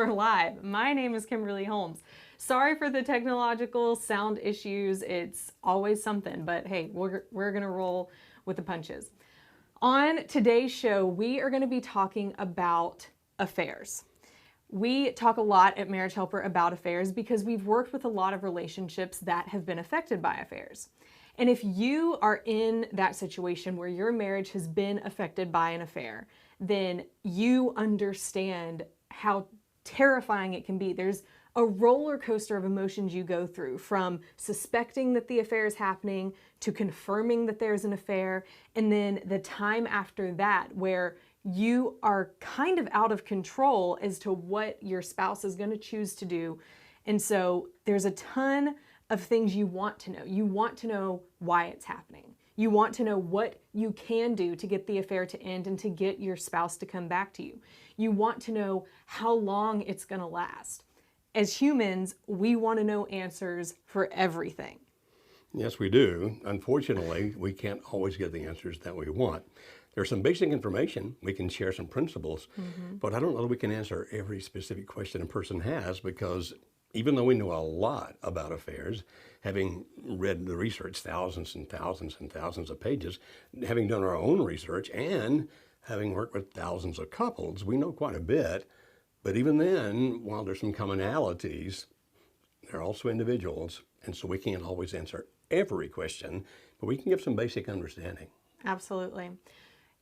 We're live. My name is Kimberly Holmes. Sorry for the technological sound issues. It's always something, but hey, we're gonna roll with the punches. On today's show, we are gonna be talking about affairs. We talk a lot at Marriage Helper about affairs because we've worked with a lot of relationships that have been affected by affairs. And if you are in that situation where your marriage has been affected by an affair, then you understand how terrifying it can be. There's a roller coaster of emotions you go through, from suspecting that the affair is happening to confirming that there's an affair, and then the time after that where you are kind of out of control as to what your spouse is going to choose to do. And so there's a ton of things you want to know. You want to know why it's happening. You want to know what you can do to get the affair to end and to get your spouse to come back to you. You want to know how long it's going to last. As humans, we want to know answers for everything. Yes, we do. Unfortunately, we can't always get the answers that we want. There's some basic information. We can share some principles, but I don't know that we can answer every specific question a person has, because even though we know a lot about affairs, having read the research, thousands and thousands and thousands of pages, having done our own research, and having worked with thousands of couples, we know quite a bit. But even then, while there's some commonalities, they're also individuals, and so we can't always answer every question, but we can give some basic understanding. Absolutely.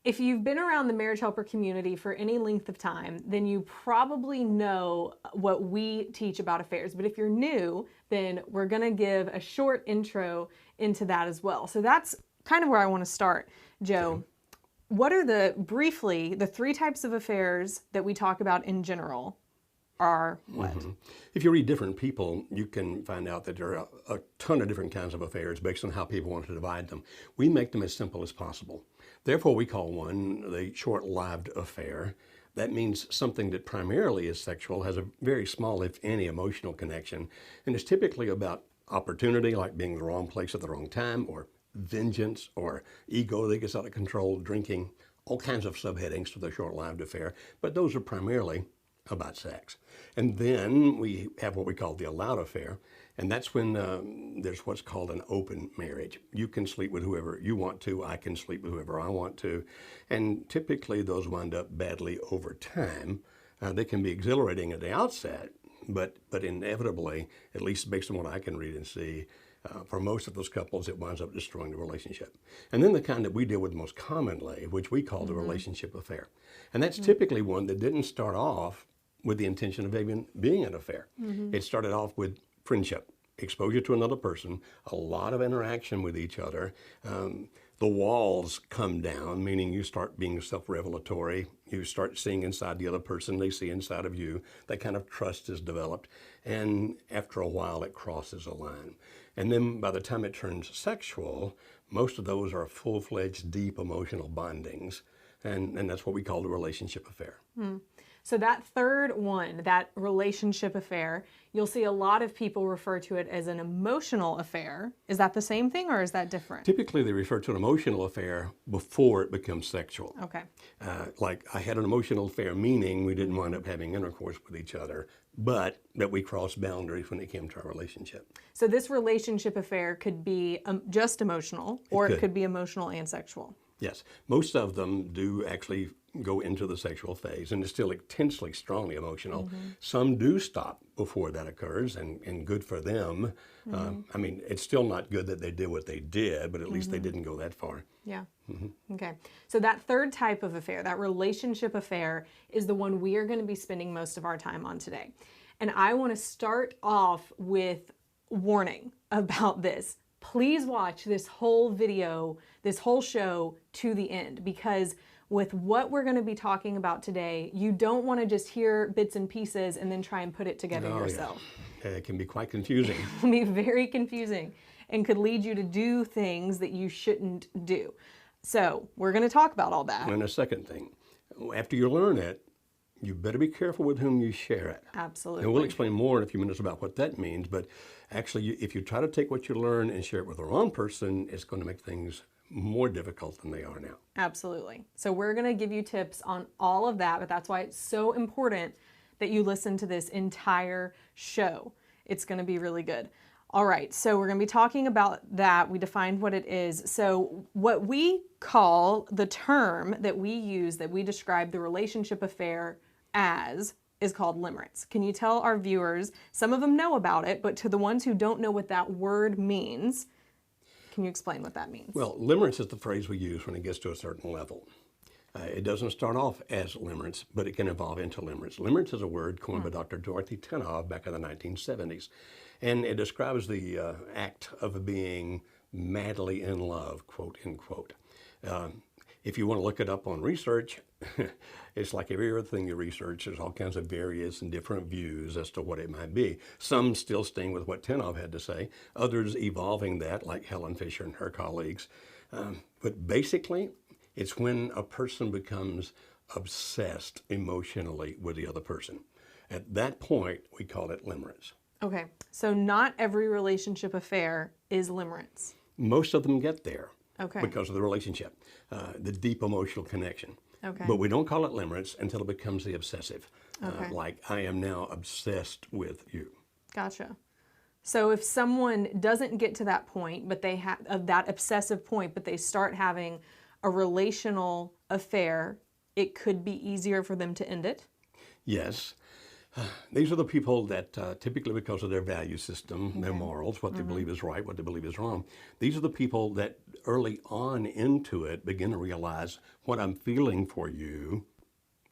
If you've been around the Marriage Helper community for any length of time, then you probably know what we teach about affairs. But if you're new, then we're going to give a short intro into that as well. So that's kind of where I want to start, Joe. Okay. What are briefly, the three types of affairs that we talk about in general are what? If you read different people, you can find out that there are a ton of different kinds of affairs based on how people want to divide them. We make them as simple as possible. Therefore, we call one the short-lived affair. That means something that primarily is sexual, has a very small, if any, emotional connection, and is typically about opportunity, like being in the wrong place at the wrong time, or vengeance, or ego that gets out of control, drinking, all kinds of subheadings to the short-lived affair, but those are primarily about sex. And then we have what we call the allowed affair, and that's when there's what's called an open marriage. You can sleep with whoever you want to, I can sleep with whoever I want to, and typically those wind up badly over time. They can be exhilarating at the outset, but inevitably, at least based on what I can read and see, for most of those couples, it winds up destroying the relationship. And then the kind that we deal with most commonly, which we call the relationship affair. And that's typically one that didn't start off with the intention of even being an affair. It started off with friendship, exposure to another person, a lot of interaction with each other. The walls come down, meaning you start being self-revelatory. You start seeing inside the other person, they see inside of you. That kind of trust is developed. And after a while, it crosses a line. And then by the time it turns sexual, most of those are full-fledged, deep emotional bondings. And that's what we call the relationship affair. So that third one, that relationship affair, you'll see a lot of people refer to it as an emotional affair. Is that the same thing, or is that different? Typically, they refer to an emotional affair before it becomes sexual. Okay. Like I had an emotional affair, meaning we didn't wind up having intercourse with each other, but that we crossed boundaries when it came to our relationship. So this relationship affair could be just emotional, or it could be emotional and sexual. Yes, most of them do actually go into the sexual phase, and it's still intensely, strongly emotional. Some do stop before that occurs, and good for them. I mean, it's still not good that they did what they did, but at least they didn't go that far. Yeah. Okay. So that third type of affair, that relationship affair, is the one we are going to be spending most of our time on today. And I want to start off with warning about this. Please watch this whole video, this whole show to the end, because with what we're going to be talking about today, you don't want to just hear bits and pieces and then try and put it together yourself. Yeah. It can be quite confusing. It can be very confusing and could lead you to do things that you shouldn't do. So we're going to talk about all that. And a second thing, after you learn it, you better be careful with whom you share it. Absolutely. And we'll explain more in a few minutes about what that means. But actually, if you try to take what you learn and share it with the wrong person, it's going to make things more difficult than they are now. Absolutely. So we're going to give you tips on all of that, but that's why it's so important that you listen to this entire show. It's going to be really good. All right, so we're going to be talking about that. We defined what it is. So what we call the term that we use, that we describe the relationship affair as, is called limerence. Can you tell our viewers, some of them know about it, but to the ones who don't know what that word means, can you explain what that means? Well, limerence is the phrase we use when it gets to a certain level. It doesn't start off as limerence, but it can evolve into limerence. Limerence is a word coined by Dr. Dorothy Tenov back in the 1970s, and it describes the act of being madly in love, quote, end quote. If you want to look it up on research, it's like every other thing you research, there's all kinds of various and different views as to what it might be. Some still staying with what Tenov had to say, others evolving that, like Helen Fisher and her colleagues. But basically, it's when a person becomes obsessed emotionally with the other person. At that point, we call it limerence. Okay, so not every relationship affair is limerence. Most of them get there Okay. because of the relationship, the deep emotional connection. Okay. But we don't call it limerence until it becomes the obsessive. Okay. Like, I am now obsessed with you. Gotcha. So if someone doesn't get to that point, but they have that obsessive point, but they start having a relational affair, it could be easier for them to end it? Yes. These are the people that typically, because of their value system, their morals, what they believe is right, what they believe is wrong, these are the people that early on into it begin to realize what I'm feeling for you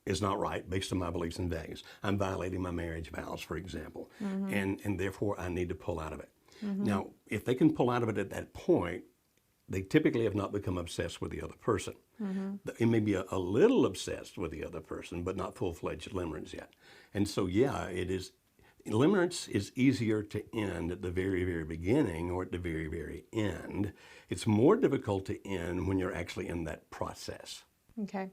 is not right based on my beliefs and values. I'm violating my marriage vows, for example, and therefore I need to pull out of it. Now, if they can pull out of it at that point, they typically have not become obsessed with the other person. They may be a little obsessed with the other person, but not full-fledged limerence yet. And so, yeah, limerence is easier to end at the very, very beginning or at the very, very end. It's more difficult to end when you're actually in that process. Okay.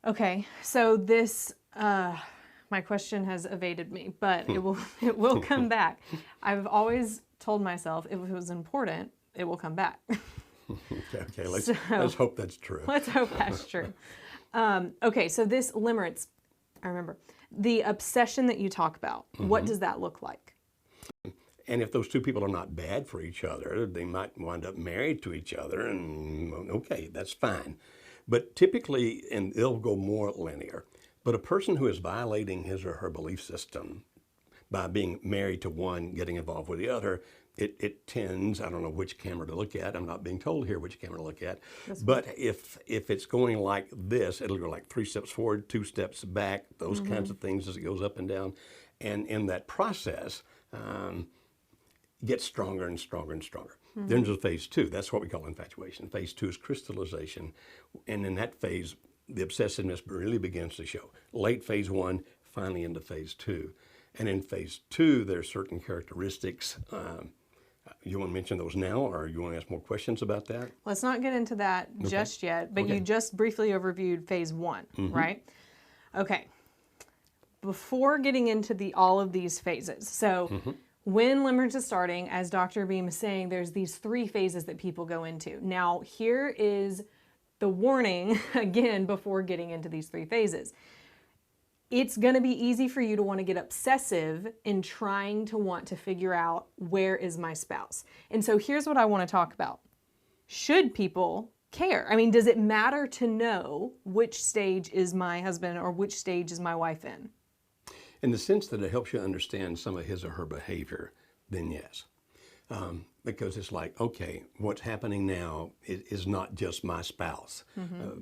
Okay, so this, my question has evaded me, but it will come back. I've always told myself if it was important, it will come back. Okay, let's hope that's true. Let's hope that's true. Okay, so this limerence, I remember, the obsession that you talk about, what does that look like? And if those two people are not bad for each other, they might wind up married to each other, and okay, that's fine. But typically, and they'll go more linear, but a person who is violating his or her belief system by being married to one, getting involved with the other, it tends, I don't know which camera to look at, I'm not being told here which camera to look at, but if it's going like this, it'll go like 3 steps forward, 2 steps back, those kinds of things as it goes up and down. And in that process, it gets stronger and stronger and stronger. Then there's phase 2, that's what we call infatuation. Phase 2 is crystallization, and in that phase, the obsessiveness really begins to show. Late phase 1, finally into phase 2. And in phase 2, there are certain characteristics. You want to mention those now, or you want to ask more questions about that? Let's not get into that just yet, but you just briefly overviewed phase 1, right? Okay. Before getting into all of these phases, so when limerence is starting, as Dr. Beam is saying, there's these 3 phases that people go into. Now, here is the warning, again, before getting into these 3 phases. It's going to be easy for you to want to get obsessive in trying to want to figure out, where is my spouse? And so here's what I want to talk about. Should people care? I mean, does it matter to know which stage is my husband or which stage is my wife in? In the sense that it helps you understand some of his or her behavior, then yes. Because it's like, okay, what's happening now is not just my spouse.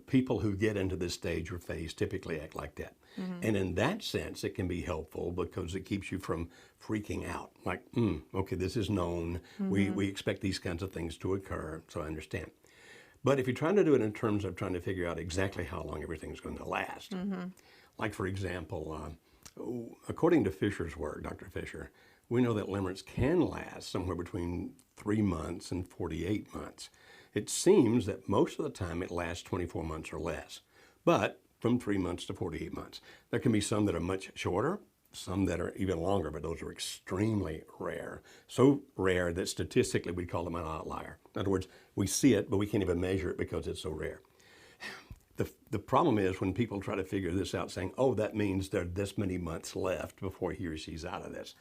People who get into this stage or phase typically act like that. And in that sense, it can be helpful because it keeps you from freaking out. Like, okay, this is known. We expect these kinds of things to occur, so I understand. But if you're trying to do it in terms of trying to figure out exactly how long everything's going to last, like for example, according to Fisher's work, Dr. Fisher, we know that limerence can last somewhere between 3 months and 48 months. It seems that most of the time it lasts 24 months or less, but from 3 months to 48 months. There can be some that are much shorter, some that are even longer, but those are extremely rare. So rare that statistically we call them an outlier. In other words, we see it, but we can't even measure it because it's so rare. The problem is when people try to figure this out saying, oh, that means there are this many months left before he or she's out of this.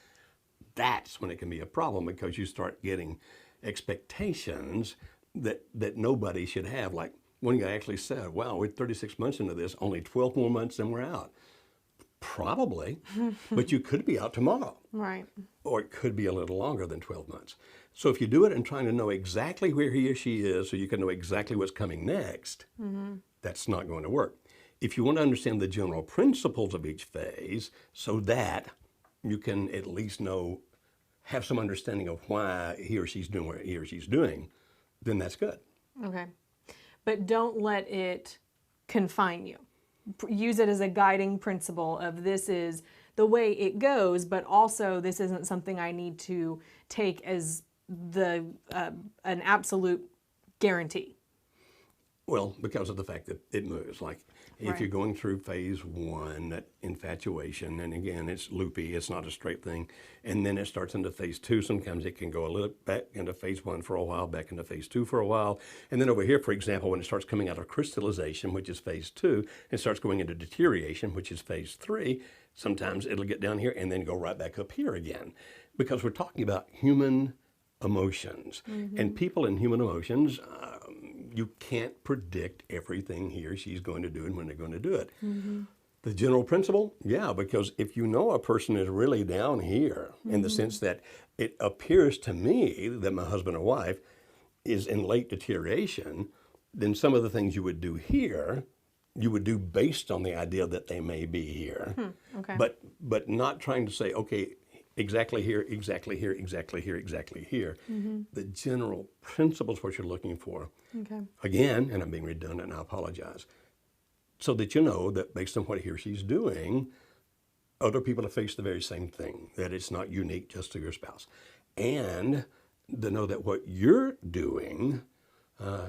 That's when it can be a problem because you start getting expectations that nobody should have. Like one guy actually said, wow, we're 36 months into this, only 12 more months and we're out. Probably, but you could be out tomorrow. Right. Or it could be a little longer than 12 months. So if you do it and trying to know exactly where he or she is so you can know exactly what's coming next, that's not going to work. If you want to understand the general principles of each phase so that you can at least have some understanding of why he or she's doing what he or she's doing, then that's good. Okay. But don't let it confine you. Use it as a guiding principle of this is the way it goes, but also this isn't something I need to take as an absolute guarantee. Well, because of the fact that it moves. Like if you're going through phase 1, that infatuation, and again, it's loopy, it's not a straight thing, and then it starts into phase 2. Sometimes it can go a little back into phase 1 for a while, back into phase 2 for a while, and then over here, for example, when it starts coming out of crystallization, which is phase 2, it starts going into deterioration, which is phase 3, sometimes it'll get down here and then go right back up here again, because we're talking about human emotions, and people in human emotions, you can't predict everything he or she's going to do and when they're going to do it. The general principle, yeah, because if you know a person is really down here in the sense that it appears to me that my husband or wife is in late deterioration, then some of the things you would do here, you would do based on the idea that they may be here, Okay. but not trying to say, okay, exactly here, exactly here, exactly here, exactly here. The general principles what you're looking for. Okay. Again, and I'm being redundant, and I apologize, so that you know that based on what he or she's doing, other people have faced the very same thing, that it's not unique just to your spouse. And to know that what you're doing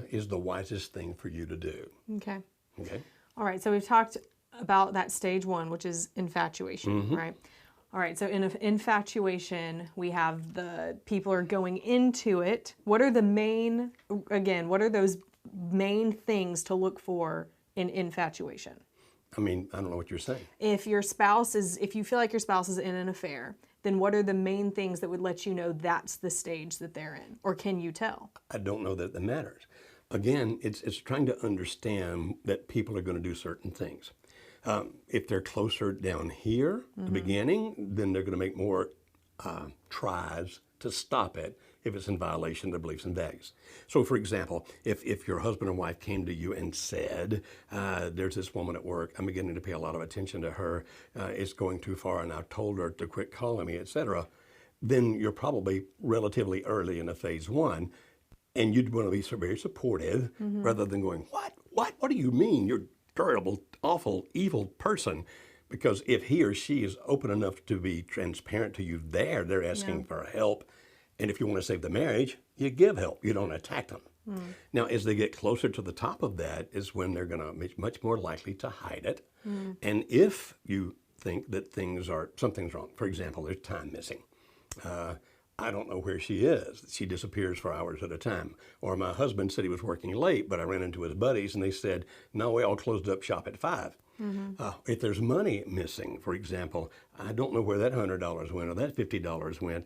is the wisest thing for you to do. Okay. Okay? All right. So we've talked about that stage 1, which is infatuation, right? All right, so in infatuation, we have the people are going into it. What are those main things to look for in infatuation? I mean, I don't know what you're saying. If you feel like your spouse is in an affair, then what are the main things that would let you know that's the stage that they're in? Or can you tell? I don't know that matters. Again, it's trying to understand that people are going to do certain things. If they're closer down here, the beginning, then they're going to make more tries to stop it if it's in violation of their beliefs and values. So, for example, if your husband or wife came to you and said, there's this woman at work, I'm beginning to pay a lot of attention to her, it's going too far, and I've told her to quit calling me, etc., then you're probably relatively early in a phase 1, and you'd want to be very supportive rather than going, what do you mean? You're terrible, awful, evil person. Because if he or she is open enough to be transparent to you they're asking for help. And if you want to save the marriage, you give help. You don't attack them. Now, as they get closer to the top of that is when they're going to be much more likely to hide it. And if you think that something's wrong, for example, there's time missing. I don't know where she is. She disappears for hours at a time. Or my husband said he was working late, but I ran into his buddies and they said, no, we all closed up shop at 5. If there's money missing, for example, I don't know where that $100 went or that $50 went.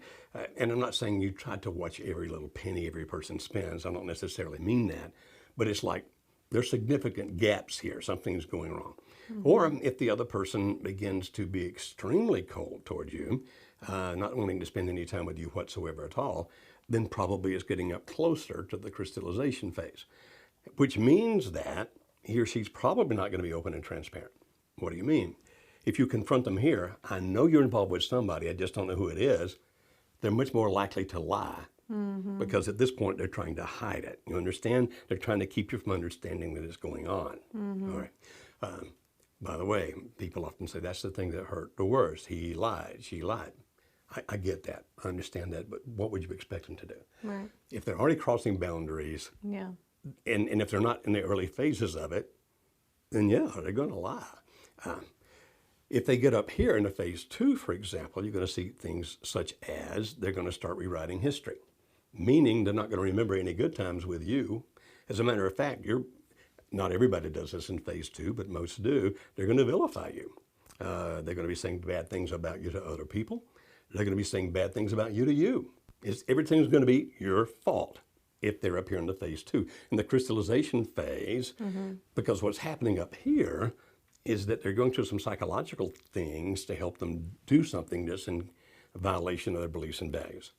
And I'm not saying you try to watch every little penny every person spends. I don't necessarily mean that. But it's like there's significant gaps here. Something's going wrong. Or if the other person begins to be extremely cold toward you, not wanting to spend any time with you whatsoever at all, then probably it's getting up closer to the crystallization phase, which means that he or she's probably not going to be open and transparent. What do you mean? If you confront them here, I know you're involved with somebody, I just don't know who it is, they're much more likely to lie because at this point they're trying to hide it. You understand? They're trying to keep you from understanding that it's going on. All right. By the way, people often say that's the thing that hurt the worst. He lied, she lied. I get that. I understand that. But what would you expect them to do? Right. If they're already crossing boundaries, Yeah. and if they're not in the early phases of it, then yeah, they're going to lie. If they get up here into phase 2, for example, you're going to see things such as they're going to start rewriting history, meaning they're not going to remember any good times with you. As a matter of fact, not everybody does this in phase 2, but most do. They're going to vilify you. They're going to be saying bad things about you to other people. They're going to be saying bad things about you to you. Everything's going to be your fault if they're up here in the phase 2. In the crystallization phase, because what's happening up here is that they're going through some psychological things to help them do something that's in violation of their beliefs and values.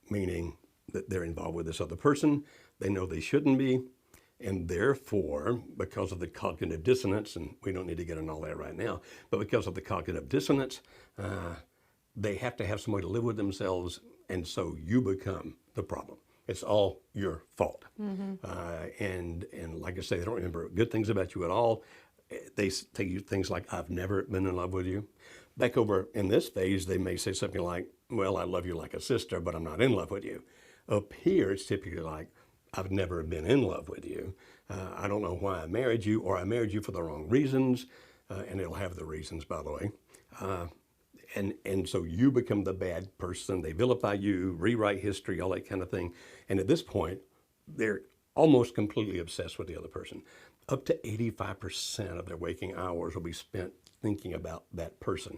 Meaning that they're involved with this other person, they know they shouldn't be, and therefore, because of the cognitive dissonance, and we don't need to get into all that right now, but because of the cognitive dissonance, they have to have some way to live with themselves, and so you become the problem. It's all your fault. And like I say, they don't remember good things about you at all. They tell you things like, I've never been in love with you. Back over in this phase, they may say something like, well, I love you like a sister, but I'm not in love with you. Up here, it's typically like, I've never been in love with you. I don't know why I married you, or I married you for the wrong reasons. And it'll have the reasons, by the way. And so you become the bad person. They vilify you, rewrite history, all that kind of thing. And at this point, they're almost completely obsessed with the other person. Up to 85% of their waking hours will be spent thinking about that person.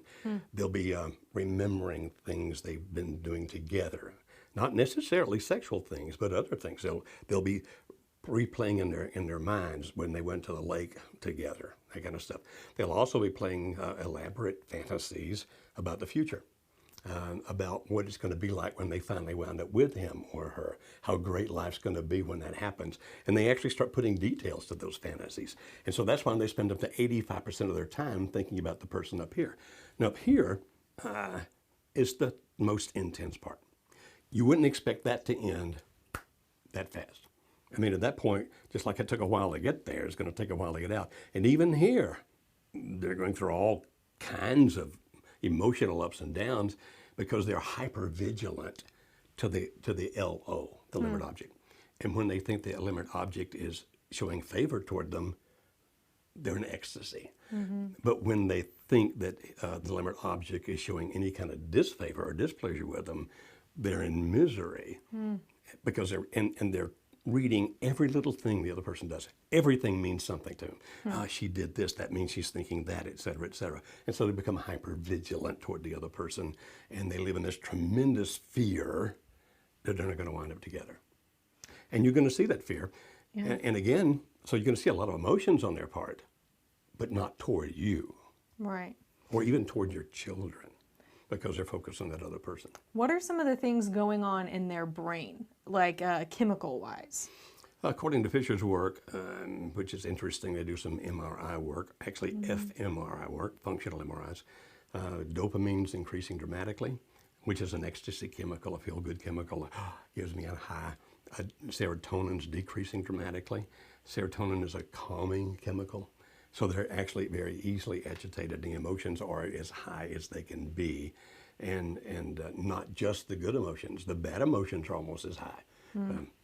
They'll be remembering things they've been doing together. Not necessarily sexual things, but other things. They'll be replaying in their minds when they went to the lake together, that kind of stuff. They'll also be playing elaborate fantasies about the future, about what it's going to be like when they finally wound up with him or her, how great life's going to be when that happens. And they actually start putting details to those fantasies. And so that's why they spend up to 85% of their time thinking about the person up here. Now up here is the most intense part. You wouldn't expect that to end that fast. I mean, at that point, just like it took a while to get there, it's going to take a while to get out. And even here, they're going through all kinds of emotional ups and downs because they're hyper vigilant to the LO, the limit object. And when they think the limit object is showing favor toward them, they're in ecstasy. But when they think that the limit object is showing any kind of disfavor or displeasure with them, they're in misery because they're reading every little thing the other person does. Everything means something to them. She did this, that means she's thinking that, et cetera, et cetera. And so they become hyper vigilant toward the other person, and they live in this tremendous fear that they're not going to wind up together. And you're going to see that fear. And again, so you're going to see a lot of emotions on their part, but not toward you. Right. Or even toward your children, because they're focused on that other person. What are some of the things going on in their brain, like chemical-wise? According to Fisher's work, which is interesting, they do some MRI work, actually fMRI work, functional MRIs. Dopamine's increasing dramatically, which is an ecstasy chemical, a feel-good chemical, gives me a high. Serotonin's decreasing dramatically. Serotonin is a calming chemical. So they're actually very easily agitated. The emotions are as high as they can be. And not just the good emotions. The bad emotions are almost as high.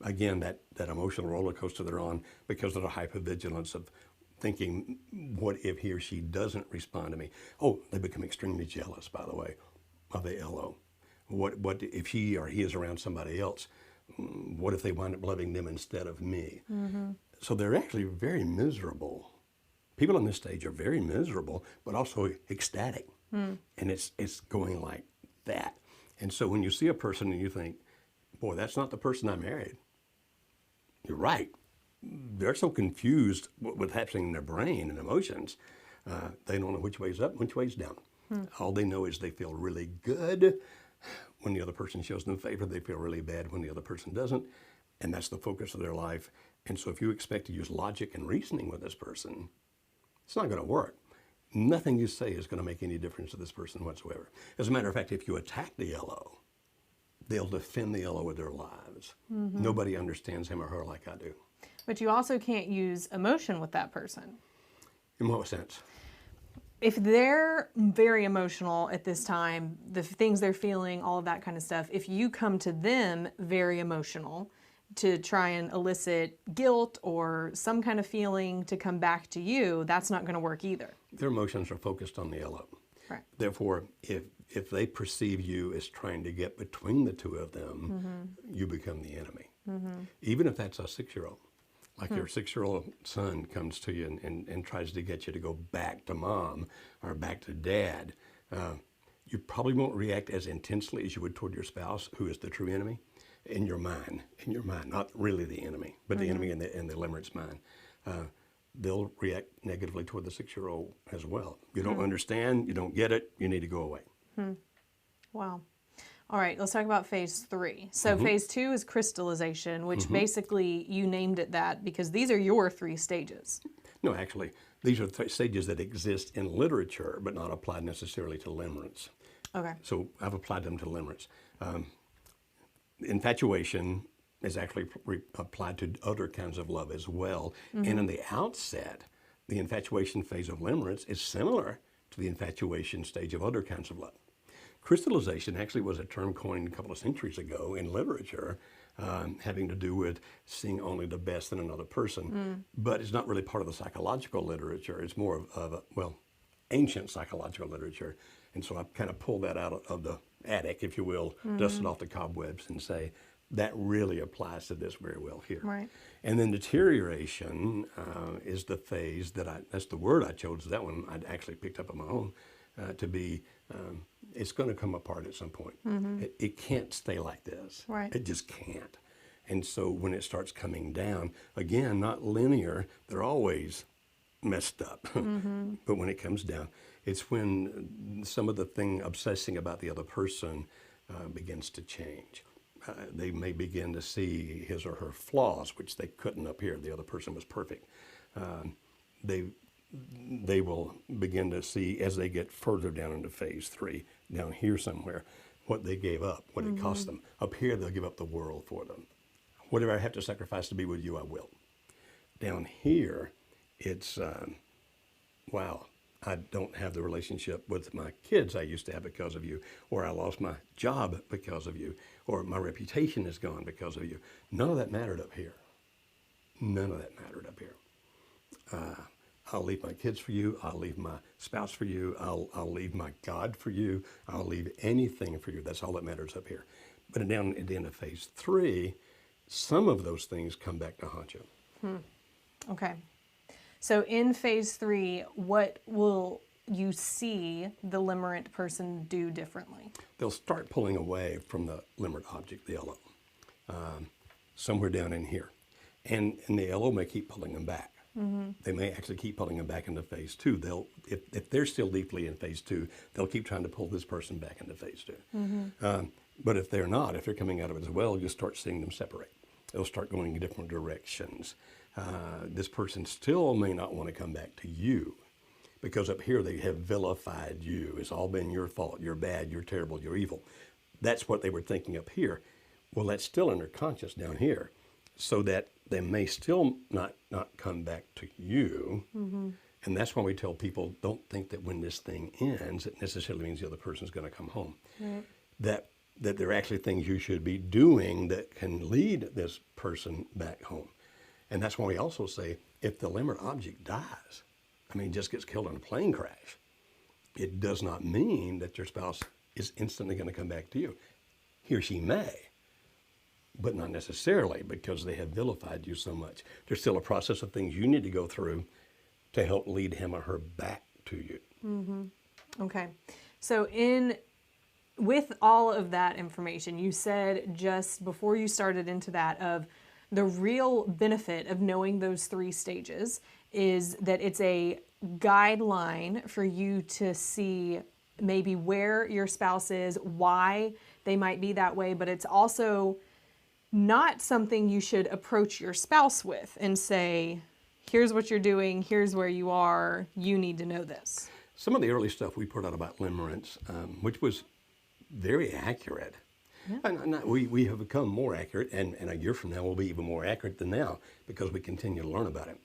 Again, that emotional roller coaster they're on because of the hypervigilance of thinking, what if he or she doesn't respond to me? Oh, they become extremely jealous, by the way, of the LO. What if she or he is around somebody else? What if they wind up loving them instead of me? So they're actually very miserable. People on this stage are very miserable, but also ecstatic. And it's going like that. And so when you see a person and you think, boy, that's not the person I married. You're right. They're so confused with what's happening in their brain and emotions. They don't know which way's up, which way's down. All they know is they feel really good when the other person shows them favor. They feel really bad when the other person doesn't. And that's the focus of their life. And so if you expect to use logic and reasoning with this person, it's not going to work. Nothing you say is going to make any difference to this person whatsoever. As a matter of fact, if you attack the LO, they'll defend the LO with their lives. Nobody understands him or her like I do. But you also can't use emotion with that person. In what sense? If they're very emotional at this time, the things they're feeling, all of that kind of stuff, if you come to them very emotional to try and elicit guilt or some kind of feeling to come back to you, that's not going to work either. Their emotions are focused on the LO. Right. Therefore, if they perceive you as trying to get between the two of them, you become the enemy. Even if that's a 6-year-old. Like your 6-year-old son comes to you and tries to get you to go back to mom or back to dad. You probably won't react as intensely as you would toward your spouse, who is the true enemy, in your mind, not really the enemy, but the enemy in the limerence mind. They'll react negatively toward the 6-year-old as well. You don't understand, you don't get it, you need to go away. Wow. All right, let's talk about phase 3. So phase 2 is crystallization, which basically you named it that because these are your 3 stages. No, actually, these are stages that exist in literature, but not applied necessarily to limerence. Okay. So I've applied them to limerence. Infatuation is actually applied to other kinds of love as well. And in the outset, the infatuation phase of limerence is similar to the infatuation stage of other kinds of love. Crystallization actually was a term coined a couple of centuries ago in literature, having to do with seeing only the best in another person. But it's not really part of the psychological literature. It's more of ancient psychological literature. And so I kind of pulled that out of the attic, if you will, dusted off the cobwebs and say, that really applies to this very well here. Right. And then deterioration is the phase that's the word I chose. That one I actually picked up on my own to be, it's going to come apart at some point. It can't stay like this. Right. It just can't. And so when it starts coming down, again, not linear, they're always messed up. But when it comes down, it's when some of the thing obsessing about the other person begins to change. They may begin to see his or her flaws, which they couldn't up here. The other person was perfect. They will begin to see, as they get further down into phase 3, down here somewhere, what they gave up, what it cost them. Up here, they'll give up the world for them. Whatever I have to sacrifice to be with you, I will. Down here, it's, wow, I don't have the relationship with my kids I used to have because of you, or I lost my job because of you, or my reputation is gone because of you. None of that mattered up here. None of that mattered up here. I'll leave my kids for you. I'll leave my spouse for you. I'll leave my God for you. I'll leave anything for you. That's all that matters up here. But down at the end of phase 3, some of those things come back to haunt you. Okay. So in phase 3, what will you see the limerent person do differently? They'll start pulling away from the limerent object, the LO, somewhere down in here. And the LO may keep pulling them back. They may actually keep pulling them back into phase 2. If they're still deeply in phase 2, they'll keep trying to pull this person back into phase 2. But if they're not, if they're coming out of it as well, you'll start seeing them separate. They'll start going in different directions. This person still may not want to come back to you because up here they have vilified you. It's all been your fault. You're bad. You're terrible. You're evil. That's what they were thinking up here. Well, that's still in their conscious down here, so that they may still not come back to you. And that's why we tell people, don't think that when this thing ends, it necessarily means the other person's going to come home. That there are actually things you should be doing that can lead this person back home. And that's why we also say, if the limerent object dies, just gets killed in a plane crash, it does not mean that your spouse is instantly going to come back to you. He or she may, but not necessarily, because they have vilified you so much. There's still a process of things you need to go through to help lead him or her back to you. Okay. So with all of that information, you said just before you started into that of the real benefit of knowing those 3 stages is that it's a guideline for you to see maybe where your spouse is, why they might be that way, but it's also not something you should approach your spouse with and say, here's what you're doing, here's where you are, you need to know this. Some of the early stuff we put out about limerence, which was very accurate. And we have become more accurate, and a year from now we'll be even more accurate than now because we continue to learn about it.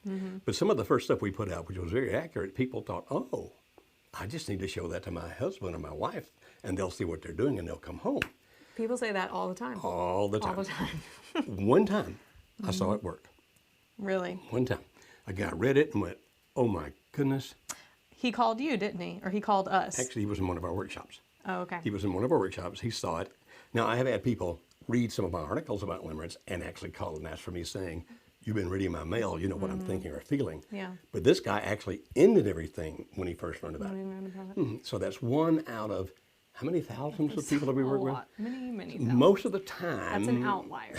But some of the first stuff we put out, which was very accurate, people thought, oh, I just need to show that to my husband or my wife, and they'll see what they're doing and they'll come home. People say that all the time. All the time. All the time. One time, I saw it work. Really? One time. A guy read it and went, oh my goodness. He called you, didn't he? Or he called us? Actually, he was in one of our workshops. Oh, okay. He was in one of our workshops. He saw it. Now, I have had people read some of my articles about limerence and actually call and ask for me saying, you've been reading my mail, you know what I'm thinking or feeling. Yeah. But this guy actually ended everything when he first learned about When it. we learned about it. So that's one out of how many thousands of people that we A work with? lot. Many, many thousands. Most of the time. That's an outlier.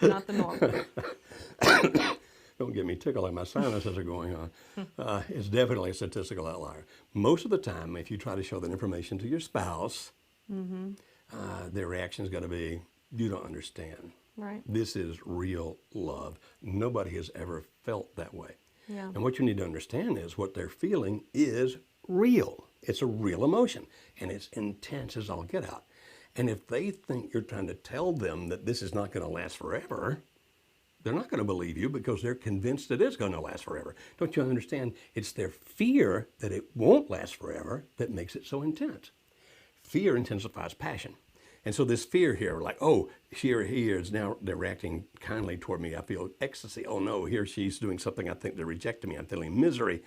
Not the norm. Don't get me tickled like my sinuses are going on. It's definitely a statistical outlier. Most of the time, if you try to show that information to your spouse, their reaction is going to be, you don't understand. Right. This is real love. Nobody has ever felt that way. Yeah. And what you need to understand is what they're feeling is real. It's a real emotion, and it's intense as all get out. And if they think you're trying to tell them that this is not going to last forever, they're not going to believe you because they're convinced it is going to last forever. Don't you understand? It's their fear that it won't last forever that makes it so intense. Fear intensifies passion. And so this fear here, like, oh, she or he is now, they're reacting kindly toward me. I feel ecstasy. Oh no, here she's doing something I think they're rejecting me. I'm feeling misery.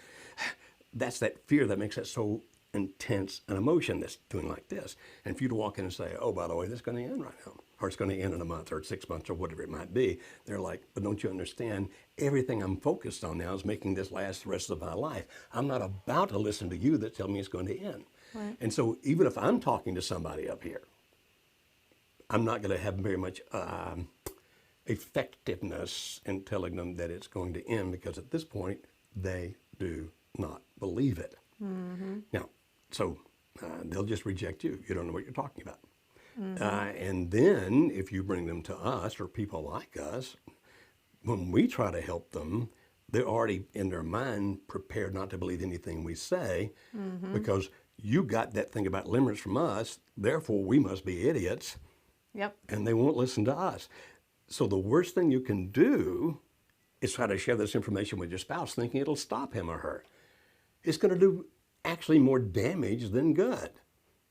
That's that fear that makes it so intense an emotion that's doing like this. And for you to walk in and say, oh, by the way, this is going to end right now, or it's going to end in a month or 6 months or whatever it might be, they're like, but don't you understand? Everything I'm focused on now is making this last the rest of my life. I'm not about to listen to you that tell me it's going to end. Right. And so even if I'm talking to somebody up here, I'm not going to have very much effectiveness in telling them that it's going to end, because at this point, they do not believe it. Now, so they'll just reject you. You don't know what you're talking about. And then if you bring them to us or people like us, when we try to help them, they're already in their mind prepared not to believe anything we say, because you got that thing about limerence from us, therefore we must be idiots. Yep. And they won't listen to us. So the worst thing you can do is try to share this information with your spouse thinking it'll stop him or her. It's going to do actually more damage than good.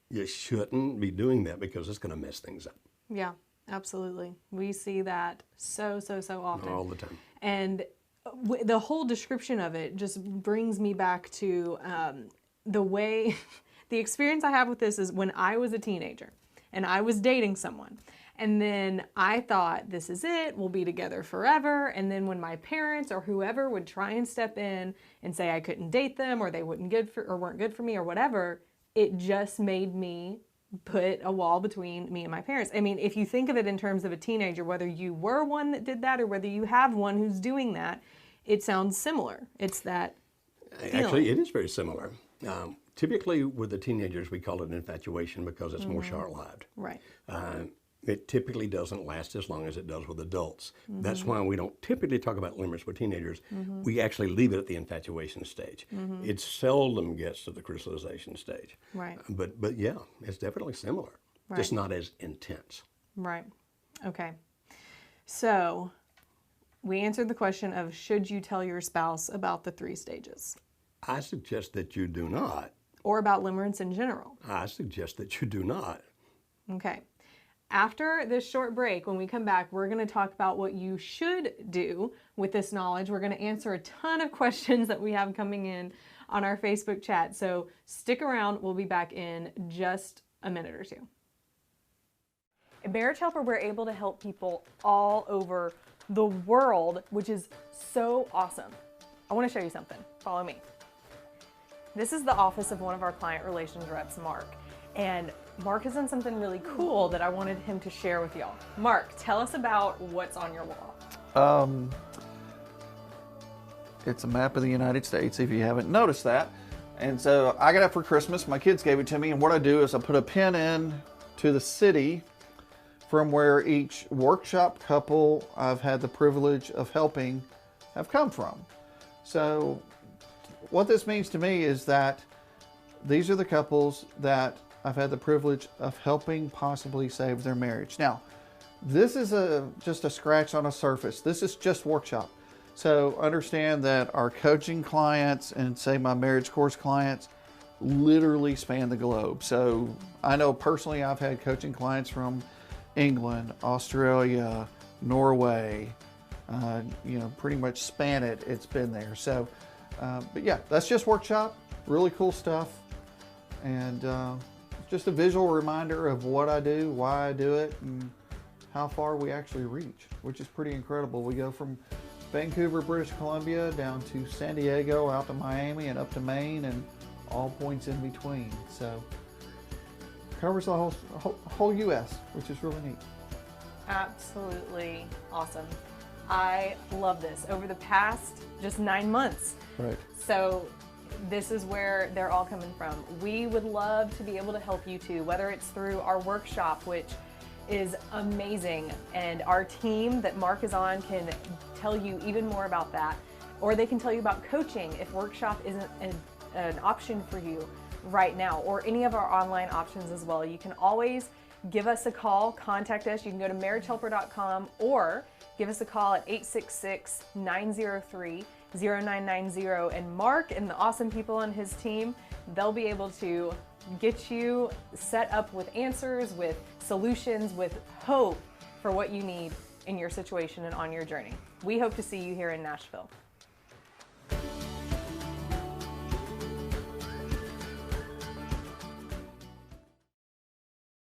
You shouldn't be doing that because it's going to mess things up. Yeah, absolutely. We see that so often. All the time. And the whole description of it just brings me back to the way, the experience I have with this is when I was a teenager and I was dating someone. And then I thought, this is it, we'll be together forever. And then when my parents or whoever would try and step in and say I couldn't date them, or they weren't good for me or whatever, it just made me put a wall between me and my parents. I mean, if you think of it in terms of a teenager, whether you were one that did that or whether you have one who's doing that, it sounds similar. It's that feeling. Actually, it is very similar. Typically with the teenagers, we call it an infatuation because it's more short-lived. Right. It typically doesn't last as long as it does with adults. That's why we don't typically talk about limerence with teenagers. We actually leave it at the infatuation stage. It seldom gets to the crystallization stage. Right. But yeah, it's definitely similar, just not as intense. Right. Okay. So we answered the question of, should you tell your spouse about the 3 stages? I suggest that you do not. Or about limerence in general? I suggest that you do not. Okay. After this short break, when we come back, we're going to talk about what you should do with this knowledge. We're going to answer a ton of questions that we have coming in on our Facebook chat. So stick around. We'll be back in just a minute or two. At Marriage Helper, we're able to help people all over the world, which is so awesome. I want to show you something. Follow me. This is the office of one of our client relations reps, Mark. And Mark has done something really cool that I wanted him to share with y'all. Mark, tell us about what's on your wall. It's a map of the United States, if you haven't noticed that. And so I got it for Christmas. My kids gave it to me. And what I do is I put a pin in to the city from where each workshop couple I've had the privilege of helping have come from. So what this means to me is that these are the couples that I've had the privilege of helping possibly save their marriage. Now, this is just a scratch on a surface. This is just workshop. So understand that our coaching clients and say my marriage course clients literally span the globe. So I know personally I've had coaching clients from England, Australia, Norway, pretty much span it. It's been there. So, but yeah, that's just workshop. Really cool stuff. And just a visual reminder of what I do, why I do it, and how far we actually reach, which is pretty incredible. We go from Vancouver, British Columbia, down to San Diego, out to Miami, and up to Maine, and all points in between. So covers the whole U.S., which is really neat. Absolutely awesome. I love this. Over the past just 9 months. Right. So this is where they're all coming from. We would love to be able to help you too, whether it's through our workshop, which is amazing, and our team that Mark is on can tell you even more about that, or they can tell you about coaching if workshop isn't an option for you right now, or any of our online options as well. You can always give us a call, contact us. You can go to marriagehelper.com or give us a call at 866-903-0990, and Mark and the awesome people on his team, they'll be able to get you set up with answers, with solutions, with hope for what you need in your situation and on your journey. We hope to see you here in Nashville.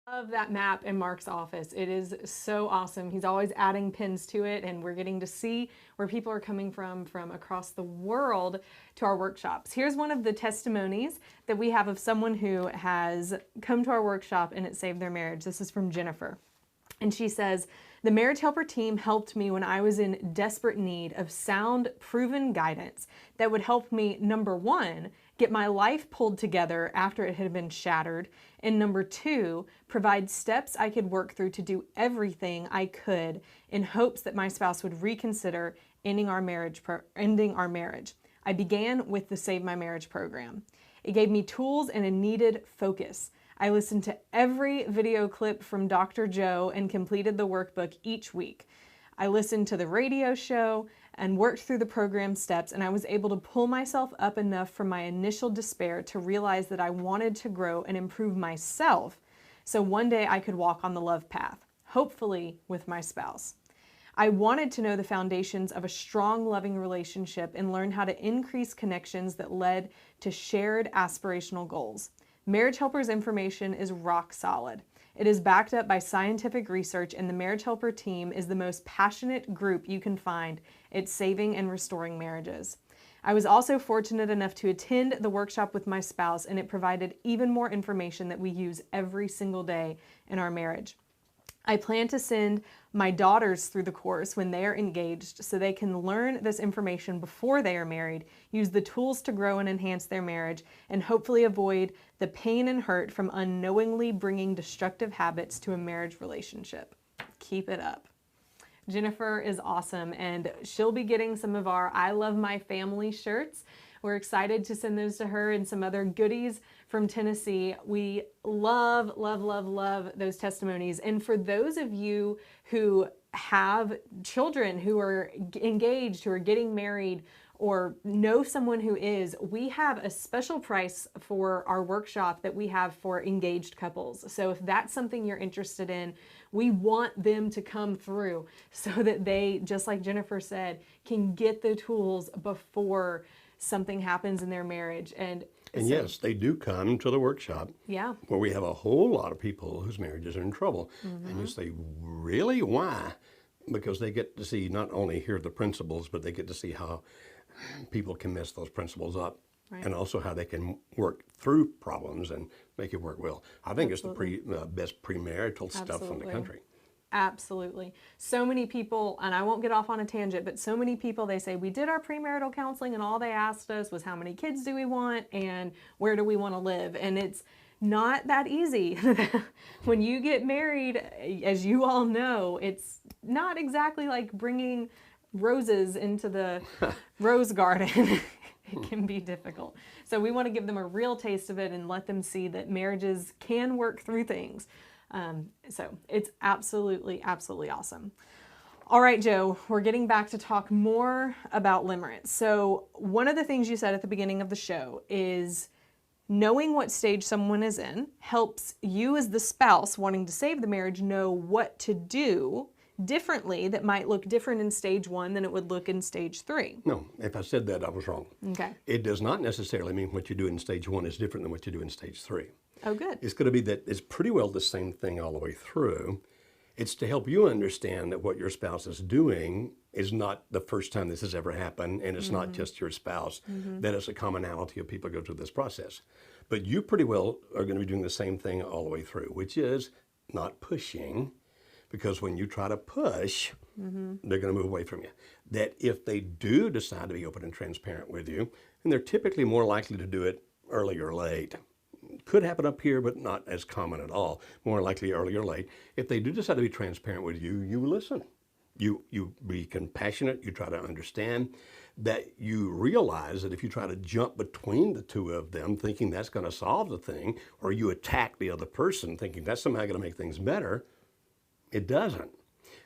Love that map in Mark's office. It is so awesome. He's always adding pins to it, and we're getting to see where people are coming from across the world to our workshops. Here's one of the testimonies that we have of someone who has come to our workshop and it saved their marriage. This is from Jennifer. And she says, "The Marriage Helper team helped me when I was in desperate need of sound, proven guidance that would help me, number one, get my life pulled together after it had been shattered, and number two, provide steps I could work through to do everything I could in hopes that my spouse would reconsider ending our marriage. I began with the Save My Marriage program. It gave me tools and a needed focus. I listened to every video clip from Dr. Joe and completed the workbook each week. I listened to the radio show and worked through the program steps, and I was able to pull myself up enough from my initial despair to realize that I wanted to grow and improve myself so one day I could walk on the love path, hopefully with my spouse. I wanted to know the foundations of a strong, loving relationship and learn how to increase connections that led to shared aspirational goals. Marriage Helper's information is rock solid. It is backed up by scientific research, and the Marriage Helper team is the most passionate group you can find at saving and restoring marriages. I was also fortunate enough to attend the workshop with my spouse, and it provided even more information that we use every single day in our marriage. I plan to send my daughters through the course when they are engaged so they can learn this information before they are married, use the tools to grow and enhance their marriage, and hopefully avoid the pain and hurt from unknowingly bringing destructive habits to a marriage relationship. Keep it up." Jennifer is awesome, and she'll be getting some of our I Love My Family shirts. We're excited to send those to her and some other goodies from Tennessee. We love, love, love, love those testimonies. And for those of you who have children who are engaged, who are getting married, or know someone who is, we have a special price for our workshop that we have for engaged couples. So if that's something you're interested in, we want them to come through so that they, just like Jennifer said, can get the tools before something happens in their marriage. And yes, they do come to the workshop. Yeah. Where we have a whole lot of people whose marriages are in trouble. And you say, really? Why? Because they get to see, not only hear the principles, but they get to see how people can mess those principles up. Right. And also how they can work through problems and make it work well. I think Absolutely. It's the best premarital stuff in the country. Absolutely. So many people, and I won't get off on a tangent, but so many people, they say, we did our premarital counseling and all they asked us was how many kids do we want and where do we want to live? And it's not that easy. When you get married, as you all know, it's not exactly like bringing roses into the rose garden. It can be difficult. So we want to give them a real taste of it and let them see that marriages can work through things. So it's absolutely, absolutely awesome. All right, Joe, we're getting back to talk more about limerence. So one of the things you said at the beginning of the show is knowing what stage someone is in helps you as the spouse wanting to save the marriage know what to do differently that might look different in stage 1 than it would look in stage 3. No, if I said that, I was wrong. Okay. It does not necessarily mean what you do in stage 1 is different than what you do in stage 3. Oh, good. It's going to be that it's pretty well the same thing all the way through. It's to help you understand that what your spouse is doing is not the first time this has ever happened, and it's not just your spouse. That is a commonality of people go through this process. But you pretty well are going to be doing the same thing all the way through, which is not pushing, because when you try to push, they're going to move away from you. That if they do decide to be open and transparent with you, and they're typically more likely to do it early or late. Could happen up here, but not as common at all. More likely early or late. If they do decide to be transparent with you, you listen. You be compassionate. You try to understand. That you realize that if you try to jump between the two of them thinking that's going to solve the thing, or you attack the other person thinking that's somehow going to make things better, it doesn't.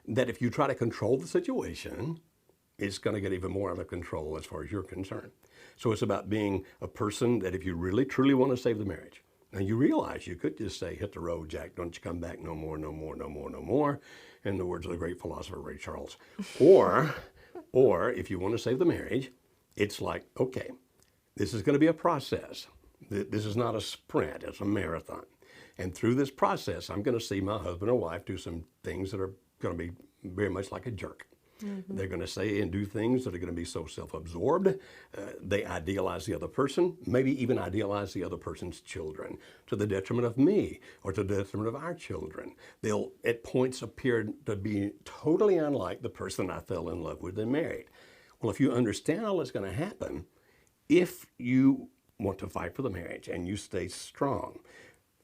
That if you try to control the situation, it's going to get even more out of control as far as you're concerned. So it's about being a person that if you really, truly want to save the marriage, now you realize you could just say, hit the road, Jack, don't you come back no more, no more, no more, no more, in the words of the great philosopher Ray Charles. Or if you want to save the marriage, it's like, okay, this is going to be a process. This is not a sprint, it's a marathon. And through this process, I'm going to see my husband or wife do some things that are going to be very much like a jerk. They're going to say and do things that are going to be so self-absorbed. They idealize the other person, maybe even idealize the other person's children to the detriment of me or to the detriment of our children. They'll at points appear to be totally unlike the person I fell in love with and married. Well, if you understand all that's going to happen, if you want to fight for the marriage and you stay strong,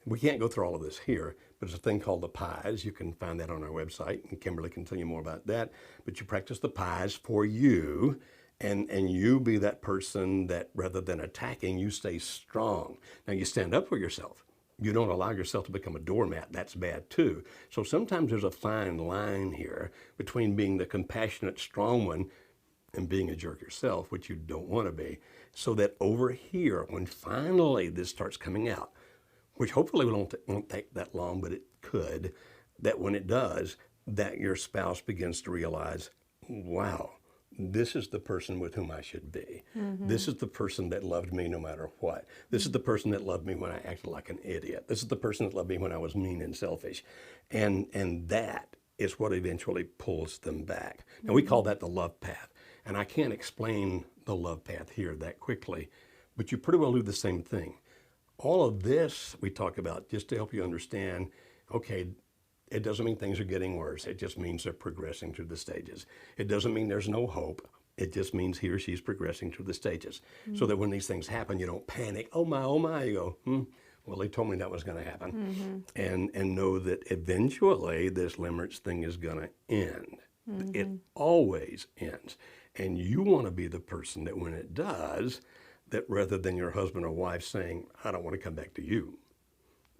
we can't go through all of this here, but there's a thing called the pies. You can find that on our website, and Kimberly can tell you more about that. But you practice the pies for you, and you be that person that rather than attacking, you stay strong. Now you stand up for yourself. You don't allow yourself to become a doormat. That's bad too. So sometimes there's a fine line here between being the compassionate, strong one and being a jerk yourself, which you don't want to be. So that over here, when finally this starts coming out, which hopefully won't take that long, but it could, that when it does, that your spouse begins to realize, wow, this is the person with whom I should be. This is the person that loved me no matter what. This is the person that loved me when I acted like an idiot. This is the person that loved me when I was mean and selfish. And that is what eventually pulls them back. Now we call that the love path. And I can't explain the love path here that quickly, but you pretty well do the same thing. All of this we talk about just to help you understand, okay, it doesn't mean things are getting worse. It just means they're progressing through the stages. It doesn't mean there's no hope. It just means he or she's progressing through the stages. So that when these things happen, you don't panic. Oh my, you go, well, they told me that was going to happen. And know that eventually this limerence thing is going to end. It always ends. And you want to be the person that when it does, that rather than your husband or wife saying, I don't want to come back to you,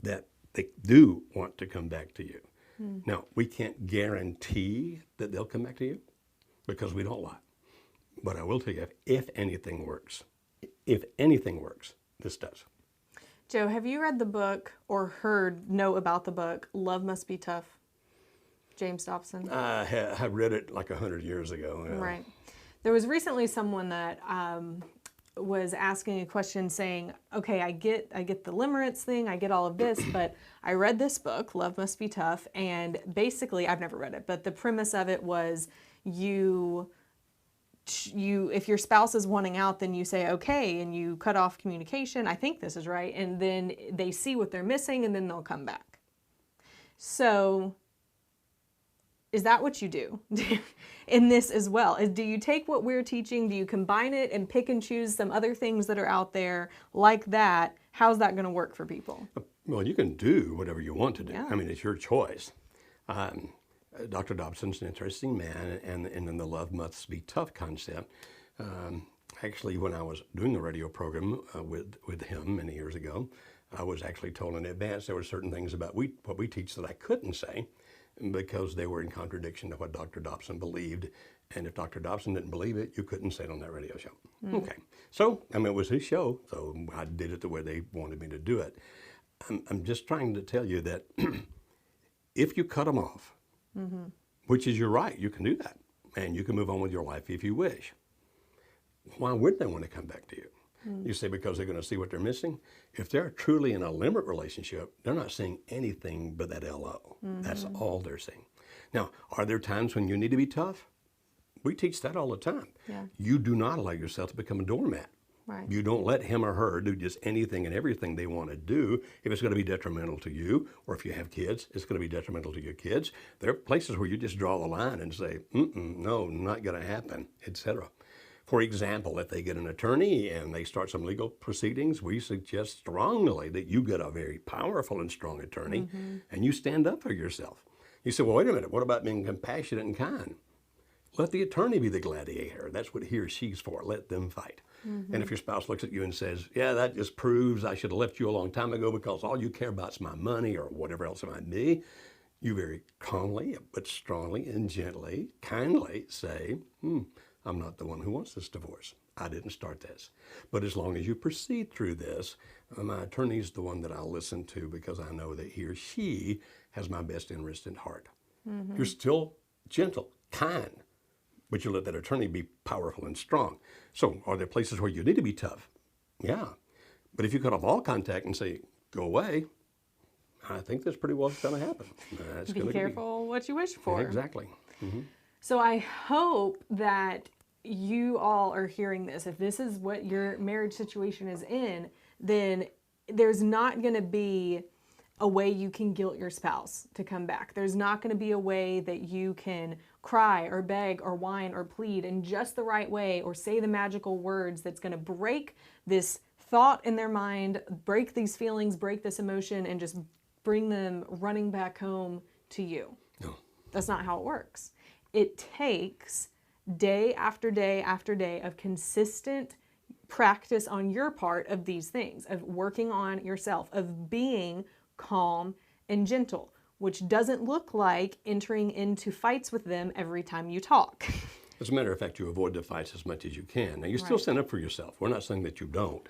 that they do want to come back to you. Now, we can't guarantee that they'll come back to you because we don't lie. But I will tell you, if anything works, this does. Joe, have you read the book or know about the book, Love Must Be Tough? James Dobson? I read it like 100 years ago. Right. There was recently someone that was asking a question saying, okay, I get the limerence thing, I get all of this, but I read this book, Love Must Be Tough, and basically, I've never read it, but the premise of it was you if your spouse is wanting out, then you say, okay, and you cut off communication, I think this is right, and then they see what they're missing, and then they'll come back. So is that what you do in this as well? Do you take what we're teaching, do you combine it and pick and choose some other things that are out there like that? How's that going to work for people? Well, you can do whatever you want to do. Yeah. I mean, it's your choice. Dr. Dobson's an interesting man, and then the love must be tough concept. Actually, when I was doing the radio program with him many years ago, I was actually told in advance there were certain things about what we teach that I couldn't say, because they were in contradiction to what Dr. Dobson believed. And if Dr. Dobson didn't believe it, you couldn't say it on that radio show. Okay. So, I mean, it was his show, so I did it the way they wanted me to do it. I'm just trying to tell you that if you cut them off, which is your right, you can do that. And you can move on with your life if you wish. Why would they want to come back to you? You say because they're going to see what they're missing. If they're truly in a limerent relationship, they're not seeing anything but that LO. That's all they're seeing. Now, are there times when you need to be tough? We teach that all the time. Yeah. You do not allow yourself to become a doormat. Right. You don't let him or her do just anything and everything they want to do if it's going to be detrimental to you, or if you have kids, it's going to be detrimental to your kids. There are places where you just draw the line and say, no, not going to happen, etc. For example, if they get an attorney and they start some legal proceedings, we suggest strongly that you get a very powerful and strong attorney and you stand up for yourself. You say, well, wait a minute, what about being compassionate and kind? Let the attorney be the gladiator. That's what he or she's for. Let them fight. And if your spouse looks at you and says, yeah, that just proves I should have left you a long time ago because all you care about is my money or whatever else it might be, you very calmly, but strongly and gently, kindly say, I'm not the one who wants this divorce. I didn't start this. But as long as you proceed through this, my attorney's the one that I'll listen to because I know that he or she has my best interest at heart. You're still gentle, kind, but you let that attorney be powerful and strong. So are there places where you need to be tough? Yeah. But if you cut off all contact and say, go away, I think that's pretty well going to happen. That's Be careful what you wish for. Exactly. So I hope that you all are hearing this. If this is what your marriage situation is in, then there's not going to be a way you can guilt your spouse to come back. There's not going to be a way that you can cry or beg or whine or plead in just the right way or say the magical words that's going to break this thought in their mind, break these feelings, break this emotion, and just bring them running back home to you. No. That's not how it works. It takes day after day after day of consistent practice on your part of these things, of working on yourself, of being calm and gentle, which doesn't look like entering into fights with them every time you talk. As a matter of fact, you avoid the fights as much as you can. Now, you still stand up for yourself. We're not saying that you don't.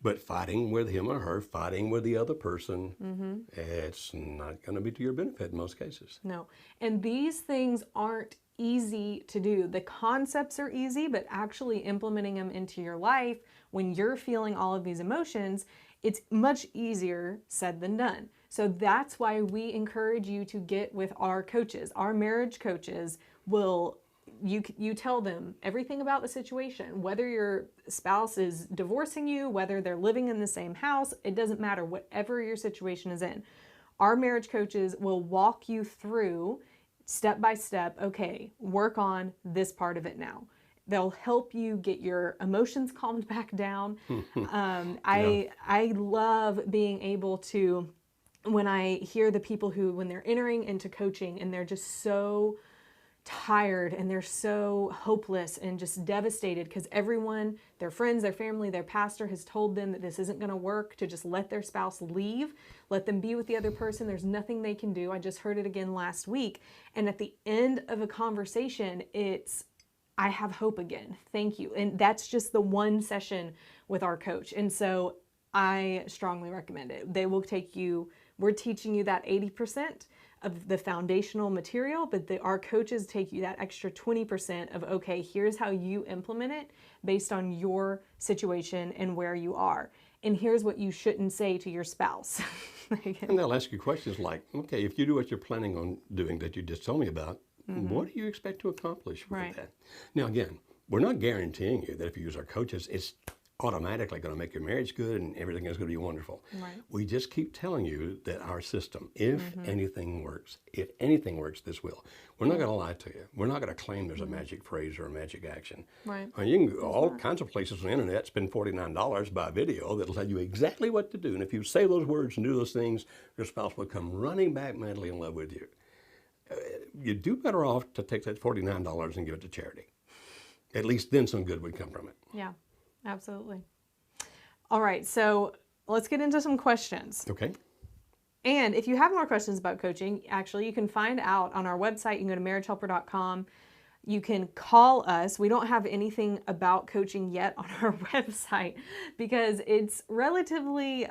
But fighting with him or her, fighting with the other person, it's not going to be to your benefit in most cases. No. And these things aren't easy to do. The concepts are easy, but actually implementing them into your life when you're feeling all of these emotions, it's much easier said than done. So that's why we encourage you to get with our coaches. Our marriage coaches will, you tell them everything about the situation, whether your spouse is divorcing you, whether they're living in the same house, it doesn't matter, whatever your situation is in. Our marriage coaches will walk you through step by step, okay, work on this part of it now. They'll help you get your emotions calmed back down. I love being able to, when I hear the people who, when they're entering into coaching and they're just so tired and they're so hopeless and just devastated because everyone, their friends, their family, their pastor has told them that this isn't going to work, to just let their spouse leave, let them be with the other person. There's nothing they can do. I just heard it again last week. And at the end of a conversation, it's, I have hope again. Thank you. And that's just the one session with our coach. And so I strongly recommend it. They will take you, we're teaching you that 80% of the foundational material, but our coaches take you that extra 20% of, okay, here's how you implement it based on your situation and where you are. And here's what you shouldn't say to your spouse. And they'll ask you questions like, okay, if you do what you're planning on doing that you just told me about, what do you expect to accomplish with that? Now, again, we're not guaranteeing you that if you use our coaches, it's automatically going to make your marriage good and everything is going to be wonderful. Right. We just keep telling you that our system, if anything works, this will. We're not going to lie to you. We're not going to claim there's a magic phrase or a magic action. Right. You can go all kinds of places on the internet, spend $49 buy a video that'll tell you exactly what to do. And if you say those words and do those things, your spouse will come running back madly in love with you. You do better off to take that $49 and give it to charity. At least then some good would come from it. Yeah, absolutely. All right, so let's get into some questions. Okay. And if you have more questions about coaching, actually, you can find out on our website. You can go to marriagehelper.com. You can call us. We don't have anything about coaching yet on our website because it's relatively,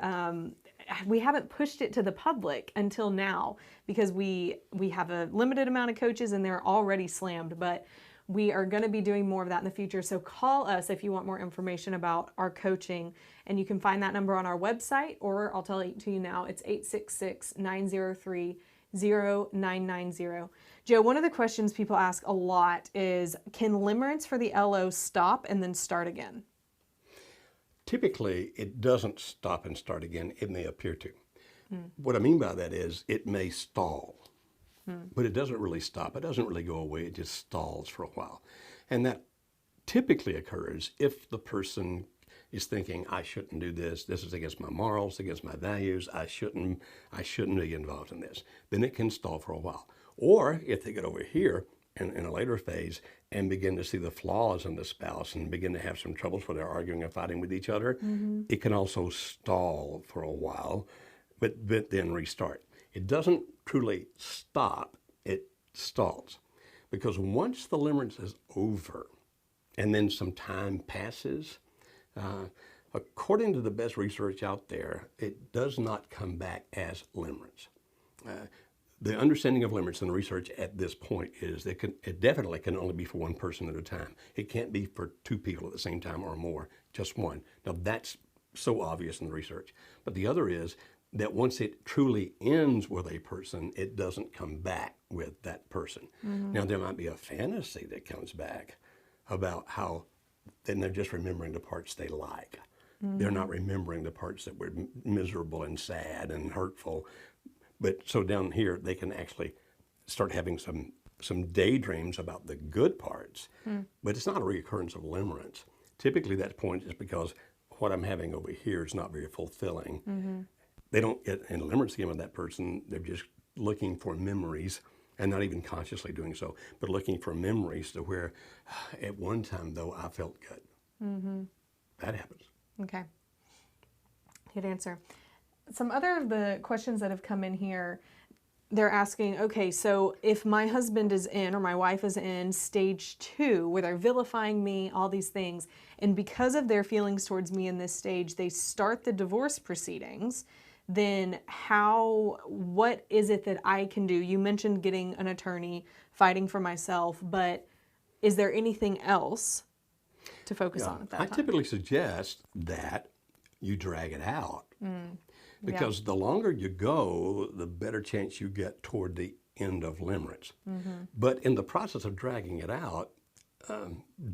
we haven't pushed it to the public until now because we have a limited amount of coaches and they're already slammed, but we are going to be doing more of that in the future. So call us if you want more information about our coaching, and you can find that number on our website, or I'll tell it to you now. It's 866-903-0033. 0990. Joe, one of the questions people ask a lot is, can limerence for the LO stop and then start again? Typically, it doesn't stop and start again. It may appear to. What I mean by that is it may stall, but it doesn't really stop. It doesn't really go away. It just stalls for a while. And that typically occurs if the person is thinking, I shouldn't do this. This is against my morals, against my values. I shouldn't be involved in this. Then it can stall for a while. Or if they get over here in a later phase and begin to see the flaws in the spouse and begin to have some troubles where they're arguing and fighting with each other, it can also stall for a while, but then restart. It doesn't truly stop, it stalls. Because once the limerence is over and then some time passes, according to the best research out there, it does not come back as limerence. The understanding of limerence and the research at this point is that it definitely can only be for one person at a time. It can't be for two people at the same time or more, just one. Now that's so obvious in the research. But the other is that once it truly ends with a person, it doesn't come back with that person. Now there might be a fantasy that comes back about how then they're just remembering the parts they like. They're not remembering the parts that were miserable and sad and hurtful. But so down here, they can actually start having some daydreams about the good parts. But it's not a reoccurrence of limerence. Typically that point is because what I'm having over here is not very fulfilling. They don't get in limerence again with that person. They're just looking for memories and not even consciously doing so, but looking for memories to where at one time though I felt good. That happens. Okay. Good answer. Some other of the questions that have come in here, they're asking, okay, so if my husband is in or my wife is in stage 2 where they're vilifying me, all these things, and because of their feelings towards me in this stage, they start the divorce proceedings, then what is it that I can do? You mentioned getting an attorney, fighting for myself, but is there anything else to focus on at that time? I typically suggest that you drag it out. Because the longer you go, the better chance you get toward the end of limerence. But in the process of dragging it out,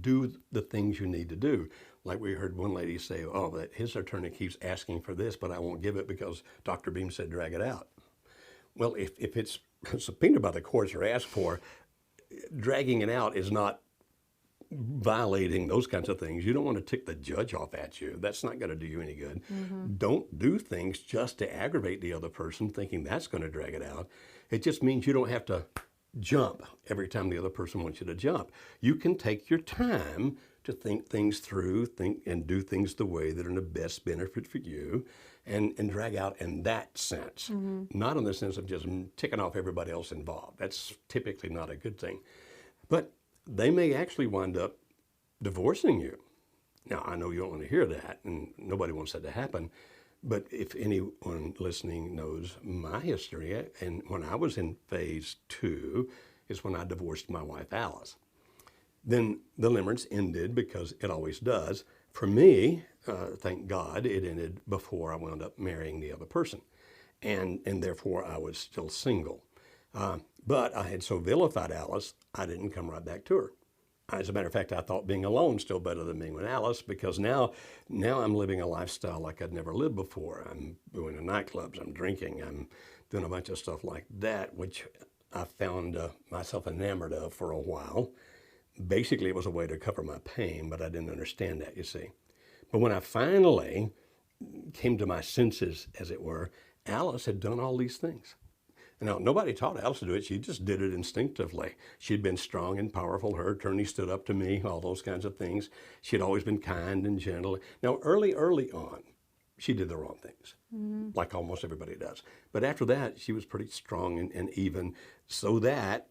do the things you need to do. Like we heard one lady say, oh, that his attorney keeps asking for this, but I won't give it because Dr. Beam said drag it out. Well, if it's subpoenaed by the courts or asked for, dragging it out is not violating those kinds of things. You don't want to tick the judge off at you. That's not going to do you any good. Don't do things just to aggravate the other person thinking that's going to drag it out. It just means you don't have to jump every time the other person wants you to jump. You can take your time to think things through, and do things the way that are in the best benefit for you, and drag out in that sense. Not in the sense of just ticking off everybody else involved. That's typically not a good thing. But they may actually wind up divorcing you. Now, I know you don't want to hear that, and nobody wants that to happen, but if anyone listening knows my history, and when I was in phase 2 is when I divorced my wife, Alice. Then the limerence ended, because it always does. For me, thank God, it ended before I wound up marrying the other person, and therefore I was still single. But I had so vilified Alice, I didn't come right back to her. As a matter of fact, I thought being alone still better than being with Alice, because now I'm living a lifestyle like I'd never lived before. I'm going to nightclubs, I'm drinking, I'm doing a bunch of stuff like that, which I found myself enamored of for a while. Basically, it was a way to cover my pain, but I didn't understand that, you see. But when I finally came to my senses, as it were, Alice had done all these things. Now, nobody taught Alice to do it. She just did it instinctively. She'd been strong and powerful. Her attorney stood up to me, all those kinds of things. She'd always been kind and gentle. Now, early on, she did the wrong things, like almost everybody does. But after that, she was pretty strong and even, so that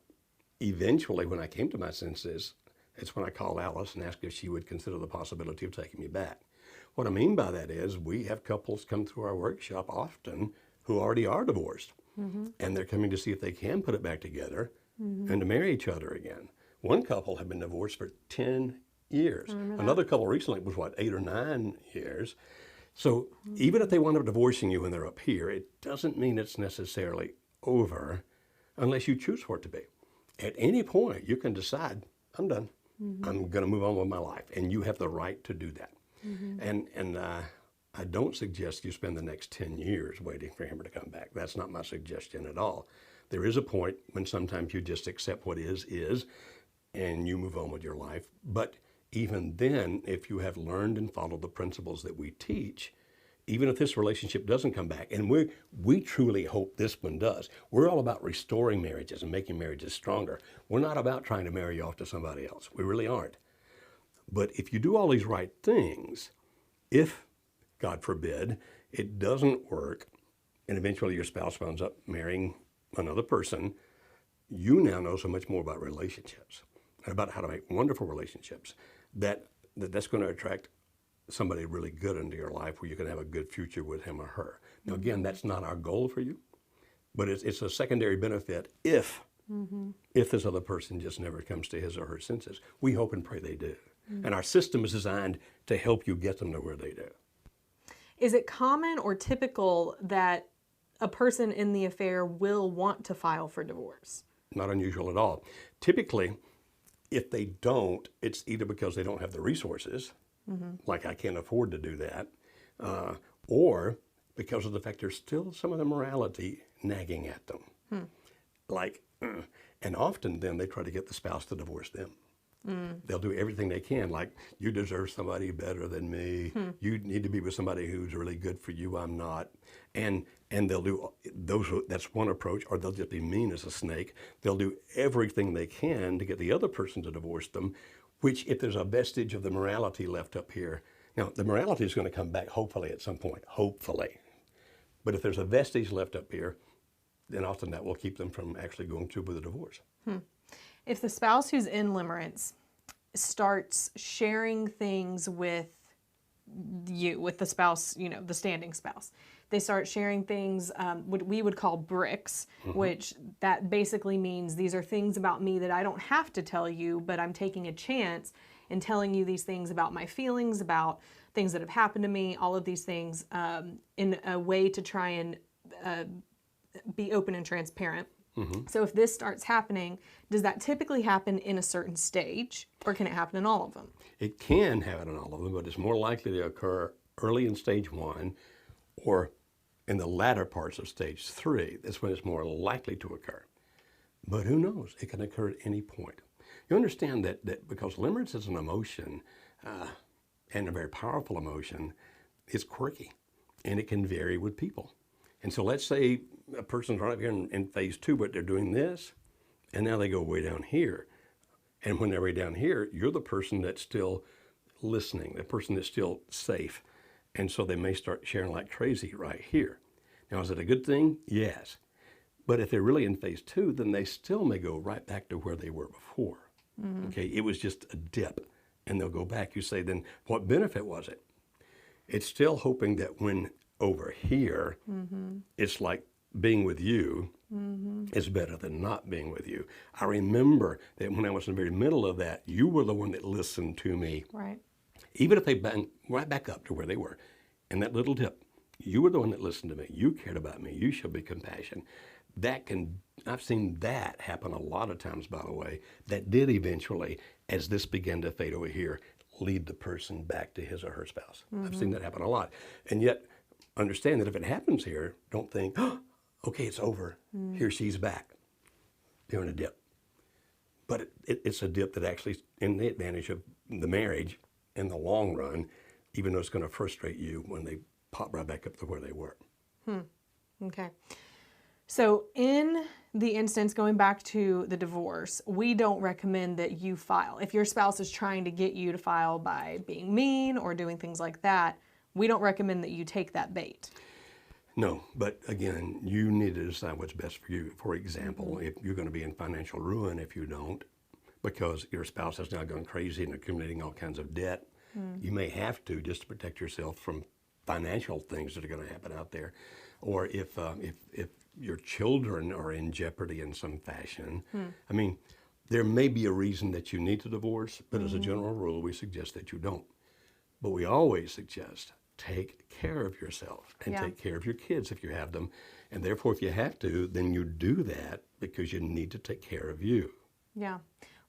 eventually, when I came to my senses, it's when I called Alice and asked if she would consider the possibility of taking me back. What I mean by that is we have couples come through our workshop often who already are divorced. And they're coming to see if they can put it back together and to marry each other again. One couple had been divorced for 10 years. Another couple recently was, 8 or 9 years. So even if they wind up divorcing you when they're up here, it doesn't mean it's necessarily over. unless you choose for it to be. At any point, you can decide, I'm done. I'm going to move on with my life. And you have the right to do that. And I don't suggest you spend the next 10 years waiting for him to come back. That's not my suggestion at all. There is a point when sometimes you just accept what is, and you move on with your life. But even then, if you have learned and followed the principles that we teach, even if this relationship doesn't come back, and we truly hope this one does. We're all about restoring marriages and making marriages stronger. We're not about trying to marry you off to somebody else. We really aren't. But if you do all these right things, if, God forbid, it doesn't work, and eventually your spouse winds up marrying another person, you now know so much more about relationships and about how to make wonderful relationships that's going to attract somebody really good into your life where you can have a good future with him or her. Now, again, that's not our goal for you, but it's a secondary benefit if this other person just never comes to his or her senses. We hope and pray they do. And our system is designed to help you get them to where they do. Is it common or typical that a person in the affair will want to file for divorce? Not unusual at all. Typically, if they don't, it's either because they don't have the resources, like I can't afford to do that, or because of the fact there's still some of the morality nagging at them. And often then they try to get the spouse to divorce them. They'll do everything they can, like, you deserve somebody better than me. You need to be with somebody who's really good for you, I'm not. And they'll do that's one approach, or they'll just be mean as a snake. They'll do everything they can to get the other person to divorce them, which, if there's a vestige of the morality left up here, now the morality is going to come back hopefully at some point, hopefully. But if there's a vestige left up here, then often that will keep them from actually going through with a divorce. If the spouse who's in limerence starts sharing things with you, with the spouse, the standing spouse, they start sharing things, what we would call bricks, which that basically means these are things about me that I don't have to tell you, but I'm taking a chance in telling you these things about my feelings, about things that have happened to me, all of these things in a way to try and be open and transparent. So if this starts happening, does that typically happen in a certain stage, or can it happen in all of them? It can happen in all of them, but it's more likely to occur early in stage 1 or in the latter parts of stage 3. That's when it's more likely to occur. But who knows? It can occur at any point. You understand that because limerence is an emotion, and a very powerful emotion, it's quirky, and it can vary with people. And so let's say a person's right up here in phase 2, but they're doing this, and now they go way down here. And when they're way down here, you're the person that's still listening, the person that's still safe. And so they may start sharing like crazy right here. Now, is it a good thing? Yes. But if they're really in phase 2, then they still may go right back to where they were before. Okay, it was just a dip, and they'll go back. You say, then what benefit was it? It's still hoping that when over here, it's like being with you is better than not being with you. I remember that when I was in the very middle of that, you were the one that listened to me. Right. Even if they bang right back up to where they were, in that little dip, you were the one that listened to me. You cared about me. You showed me compassion. I've seen that happen a lot of times, by the way, that did eventually, as this began to fade over here, lead the person back to his or her spouse. I've seen that happen a lot. And yet, understand that if it happens here, don't think, oh, okay, it's over. Here she's back. They're in a dip. But it's a dip that actually, in the advantage of the marriage in the long run, even though it's going to frustrate you when they pop right back up to where they were. Okay. So in the instance, going back to the divorce, we don't recommend that you file. If your spouse is trying to get you to file by being mean or doing things like that, we don't recommend that you take that bait. No, but again, you need to decide what's best for you. For example, if you're going to be in financial ruin if you don't, because your spouse has now gone crazy and accumulating all kinds of debt, you may have to just to protect yourself from financial things that are going to happen out there. Or if your children are in jeopardy in some fashion, I mean, there may be a reason that you need to divorce, but as a general rule, we suggest that you don't. But we always suggest take care of yourself and take care of your kids if you have them. And therefore, if you have to, then you do that because you need to take care of you. Yeah.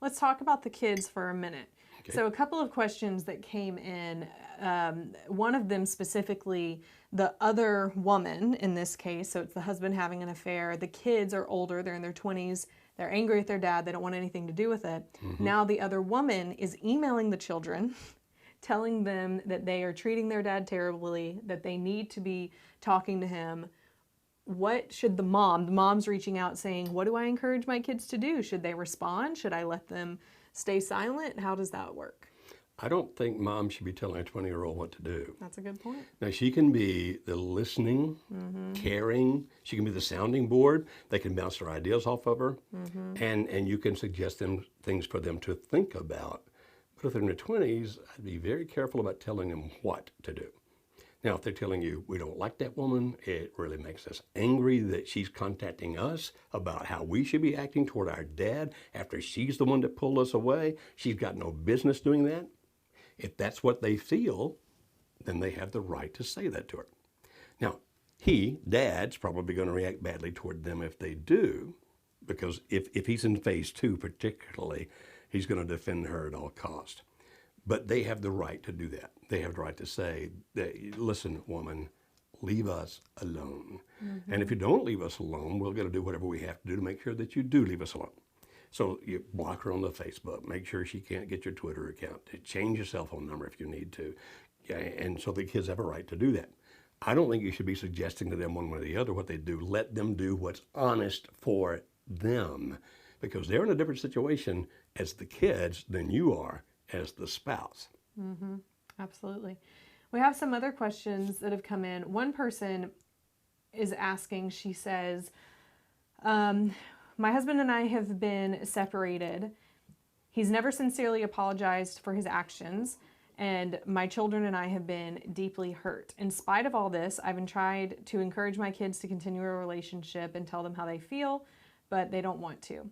Let's talk about the kids for a minute. Okay. So a couple of questions that came in, one of them specifically, the other woman in this case, so it's the husband having an affair, the kids are older, they're in their 20s, they're angry at their dad, they don't want anything to do with it. Now the other woman is emailing the children, telling them that they are treating their dad terribly, that they need to be talking to him. What should the mom's reaching out saying, what do I encourage my kids to do? Should they respond? Should I let them stay silent? How does that work? I don't think mom should be telling a 20-year-old what to do. That's a good point. Now, she can be the listening, caring. She can be the sounding board. They can bounce their ideas off of her. And you can suggest things for them to think about. But if they're in their 20s, I'd be very careful about telling them what to do. Now, if they're telling you, we don't like that woman, it really makes us angry that she's contacting us about how we should be acting toward our dad after she's the one that pulled us away. She's got no business doing that. If that's what they feel, then they have the right to say that to her. Now, dad's probably going to react badly toward them if they do, because if he's in phase 2 particularly, he's going to defend her at all cost. But they have the right to do that. They have the right to say, listen, woman, leave us alone. And if you don't leave us alone, we're going to do whatever we have to do to make sure that you do leave us alone. So you block her on the Facebook, make sure she can't get your Twitter account, change your cell phone number if you need to. And so the kids have a right to do that. I don't think you should be suggesting to them one way or the other what they do. Let them do what's honest for them, because they're in a different situation as the kids than you are as the spouse. Absolutely. We have some other questions that have come in. One person is asking, she says, my husband and I have been separated. He's never sincerely apologized for his actions, and my children and I have been deeply hurt. In spite of all this, I've tried to encourage my kids to continue a relationship and tell them how they feel, but they don't want to.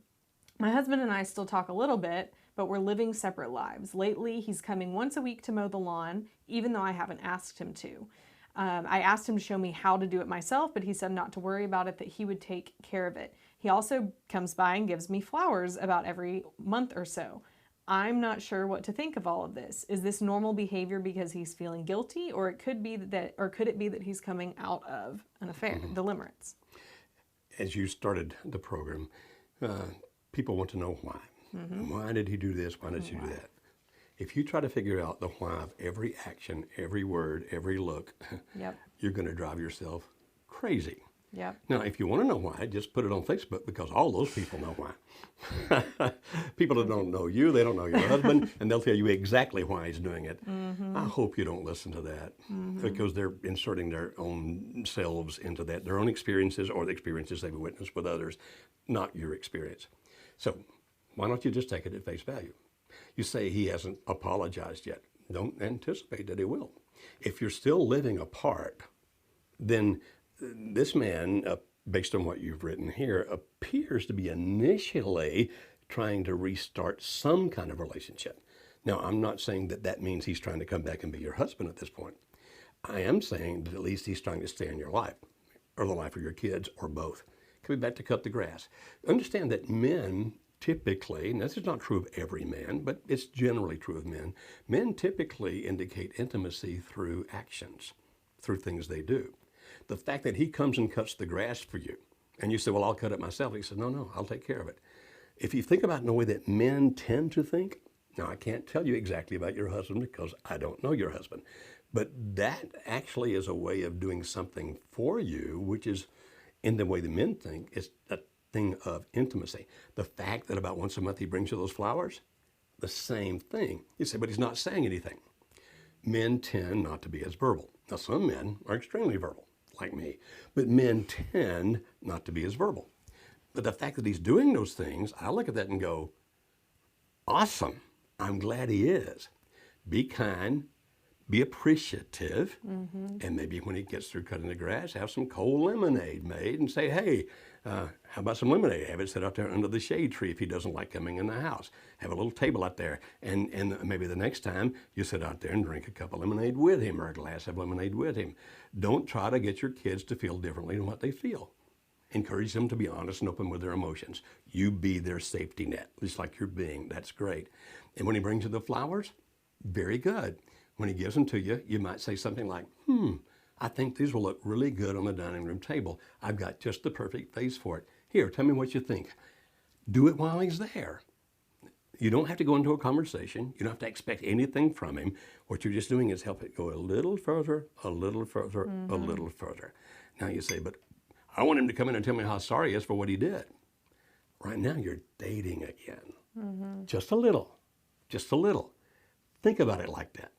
My husband and I still talk a little bit, but we're living separate lives. Lately, he's coming once a week to mow the lawn, even though I haven't asked him to. I asked him to show me how to do it myself, but he said not to worry about it, that he would take care of it. He also comes by and gives me flowers about every month or so. I'm not sure what to think of all of this. Is this normal behavior because he's feeling guilty, or could it be that he's coming out of an affair, the limerence? As you started the program, people want to know why. Why did he do this? Why did she do that? If you try to figure out the why of every action, every word, every look, you're going to drive yourself crazy. Now, if you want to know why, just put it on Facebook, because all those people know why. People that don't know you, they don't know your husband, and they'll tell you exactly why he's doing it. I hope you don't listen to that, because they're inserting their own selves into that, their own experiences or the experiences they've witnessed with others, not your experience. So why don't you just take it at face value? You say he hasn't apologized yet. Don't anticipate that he will. If you're still living apart, then this man, based on what you've written here, appears to be initially trying to restart some kind of relationship. Now, I'm not saying that that means he's trying to come back and be your husband at this point. I am saying that at least he's trying to stay in your life, or the life of your kids, or both. Coming back to cut the grass. Understand that men typically, and this is not true of every man, but it's generally true of men, men typically indicate intimacy through actions, through things they do. The fact that he comes and cuts the grass for you, and you say, well, I'll cut it myself. He said, no, I'll take care of it. If you think about it in the way that men tend to think, now I can't tell you exactly about your husband because I don't know your husband, but that actually is a way of doing something for you, which is, in the way the men think, is a thing of intimacy. The fact that about once a month he brings you those flowers, the same thing. You say, but he's not saying anything. Men tend not to be as verbal. Now, some men are extremely verbal, like me, but men tend not to be as verbal. But the fact that he's doing those things, I look at that and go, awesome, I'm glad he is. Be kind, be appreciative, and maybe when he gets through cutting the grass, have some cold lemonade made and say, hey, how about some lemonade? Have it set out there under the shade tree if he doesn't like coming in the house. Have a little table out there, and maybe the next time you sit out there and drink a cup of lemonade with him, or a glass of lemonade with him. Don't try to get your kids to feel differently than what they feel. Encourage them to be honest and open with their emotions. You be their safety net, just like you're being. That's great. And when he brings you the flowers, very good. When he gives them to you, you might say something like, I think these will look really good on the dining room table. I've got just the perfect vase for it. Here, tell me what you think. Do it while he's there. You don't have to go into a conversation. You don't have to expect anything from him. What you're just doing is help it go a little further, a little further, a little further. Now you say, but I want him to come in and tell me how sorry he is for what he did. Right now you're dating again. Just a little, just a little. Think about it like that.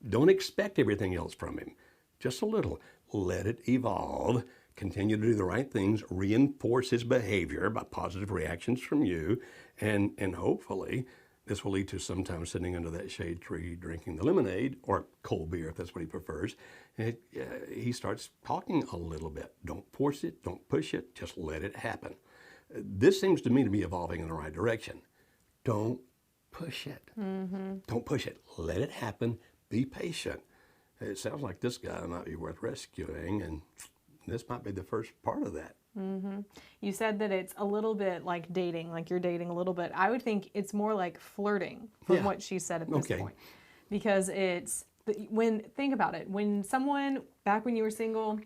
Don't expect everything else from him. Just a little. Let it evolve. Continue to do the right things. Reinforce his behavior by positive reactions from you. And hopefully this will lead to sometimes sitting under that shade tree drinking the lemonade or cold beer if that's what he prefers. And he starts talking a little bit. Don't force it. Don't push it. Just let it happen. This seems to me to be evolving in the right direction. Don't push it. Don't push it. Let it happen. Be patient. It sounds like this guy might be worth rescuing, and this might be the first part of that. You said that it's a little bit like dating, like you're dating a little bit. I would think it's more like flirting from what she said at this point. Because think about it, when someone, back when you were single,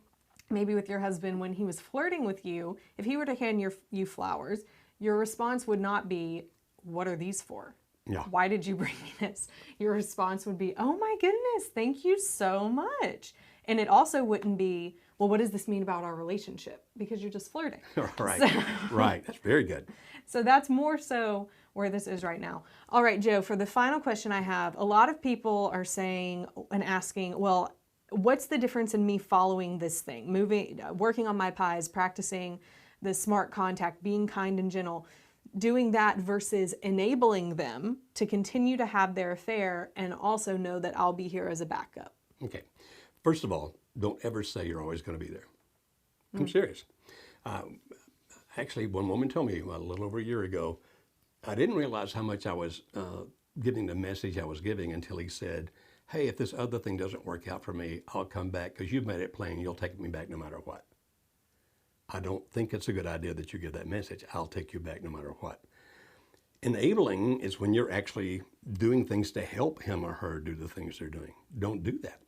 maybe with your husband, when he was flirting with you, if he were to hand you flowers, your response would not be, what are these for? Yeah. Why did you bring me this? Your response would be, oh my goodness, thank you so much. And it also wouldn't be, well, what does this mean about our relationship? Because you're just flirting. Right, right. That's very good. So that's more so where this is right now. All right, Joe, for the final question I have, a lot of people are saying and asking, well, what's the difference in me following this thing, working on my pies, practicing the smart contact, being kind and gentle, doing that versus enabling them to continue to have their affair and also know that I'll be here as a backup? Okay. First of all, don't ever say you're always going to be there. I'm serious. Actually, one woman told me a little over a year ago, I didn't realize how much I was getting the message I was giving until he said, hey, if this other thing doesn't work out for me, I'll come back because you've made it plain you'll take me back no matter what. I don't think it's a good idea that you give that message. I'll take you back no matter what. Enabling is when you're actually doing things to help him or her do the things they're doing. Don't do that.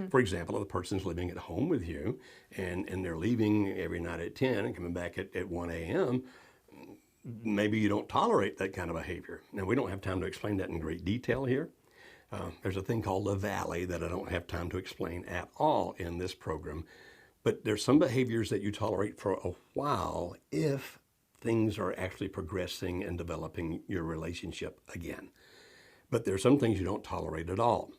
For example, if the person's living at home with you and they're leaving every night at 10 and coming back at 1 a.m., maybe you don't tolerate that kind of behavior. Now, we don't have time to explain that in great detail here. There's a thing called the valley that I don't have time to explain at all in this program. But there's some behaviors that you tolerate for a while if things are actually progressing and developing your relationship again. But there's some things you don't tolerate at all.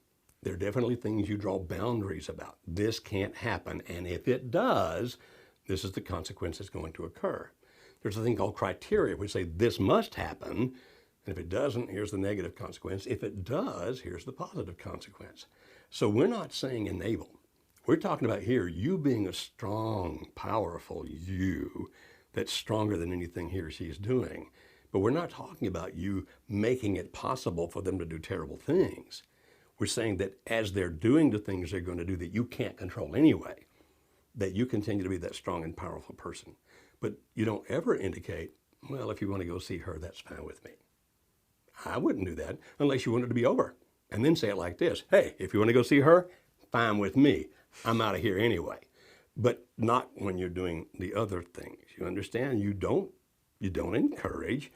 There are definitely things you draw boundaries about. This can't happen, and if it does, this is the consequence that's going to occur. There's a thing called criteria. We say this must happen, and if it doesn't, here's the negative consequence. If it does, here's the positive consequence. So we're not saying enable. We're talking about here you being a strong, powerful you that's stronger than anything he or she is doing. But we're not talking about you making it possible for them to do terrible things. We're saying that as they're doing the things they're going to do that you can't control anyway, that you continue to be that strong and powerful person. But you don't ever indicate, well, if you want to go see her, that's fine with me. I wouldn't do that unless you wanted to be over. And then say it like this, hey, if you want to go see her, fine with me. I'm out of here anyway. But not when you're doing the other things. You understand? You don't encourage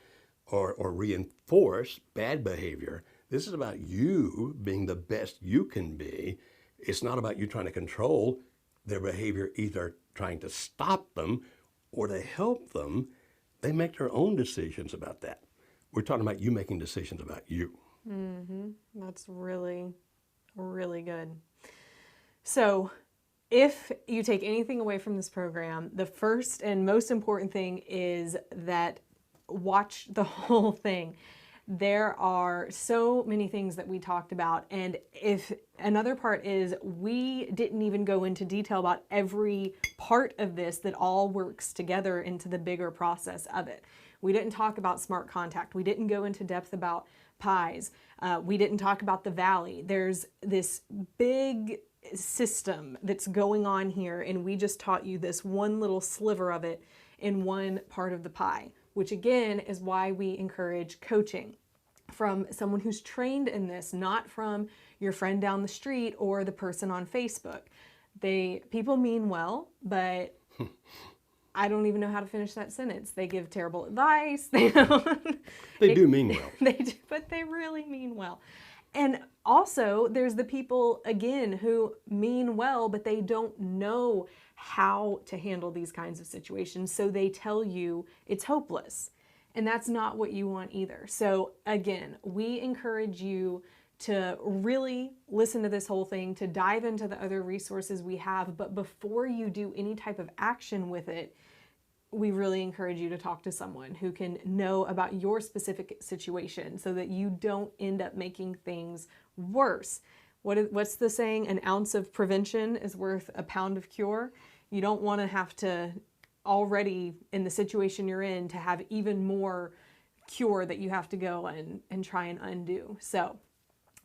or reinforce bad behavior. This is about you being the best you can be. It's not about you trying to control their behavior, either trying to stop them or to help them. They make their own decisions about that. We're talking about you making decisions about you. That's really, really good. So if you take anything away from this program, the first and most important thing is that watch the whole thing. There are so many things that we talked about, and if another part is we didn't even go into detail about every part of this that all works together into the bigger process of it. We didn't talk about smart contact. We didn't go into depth about pies. We didn't talk about the valley. There's this big system that's going on here, and we just taught you this one little sliver of it. in one part of the pie, which again is why we encourage coaching from someone who's trained in this, not from your friend down the street or the person on Facebook. People mean well, but I don't even know how to finish that sentence. They give terrible advice. They do mean well. They do, but they really mean well. And also, there's the people, again, who mean well, but they don't know how to handle these kinds of situations. So they tell you it's hopeless. And that's not what you want either. So again, we encourage you to really listen to this whole thing, to dive into the other resources we have. But before you do any type of action with it, we really encourage you to talk to someone who can know about your specific situation so that you don't end up making things worse. What's the saying? An ounce of prevention is worth a pound of cure. You don't want to have to, already in the situation you're in, to have even more cure that you have to go and try and undo. So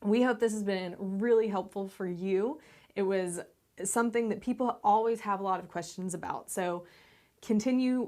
we hope this has been really helpful for you. It was something that people always have a lot of questions about. So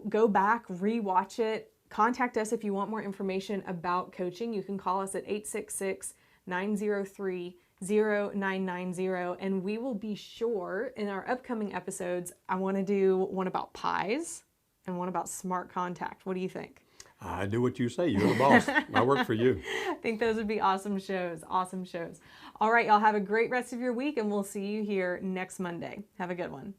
go back, re-watch it. Contact us if you want more information about coaching. You can call us at 866-903-0990, and we will be sure in our upcoming episodes, I want to do one about pies and one about smart contact. What do you think? I do what you say. You're the boss. I work for you. I think those would be awesome shows. Awesome shows. All right, y'all have a great rest of your week, and we'll see you here next Monday. Have a good one.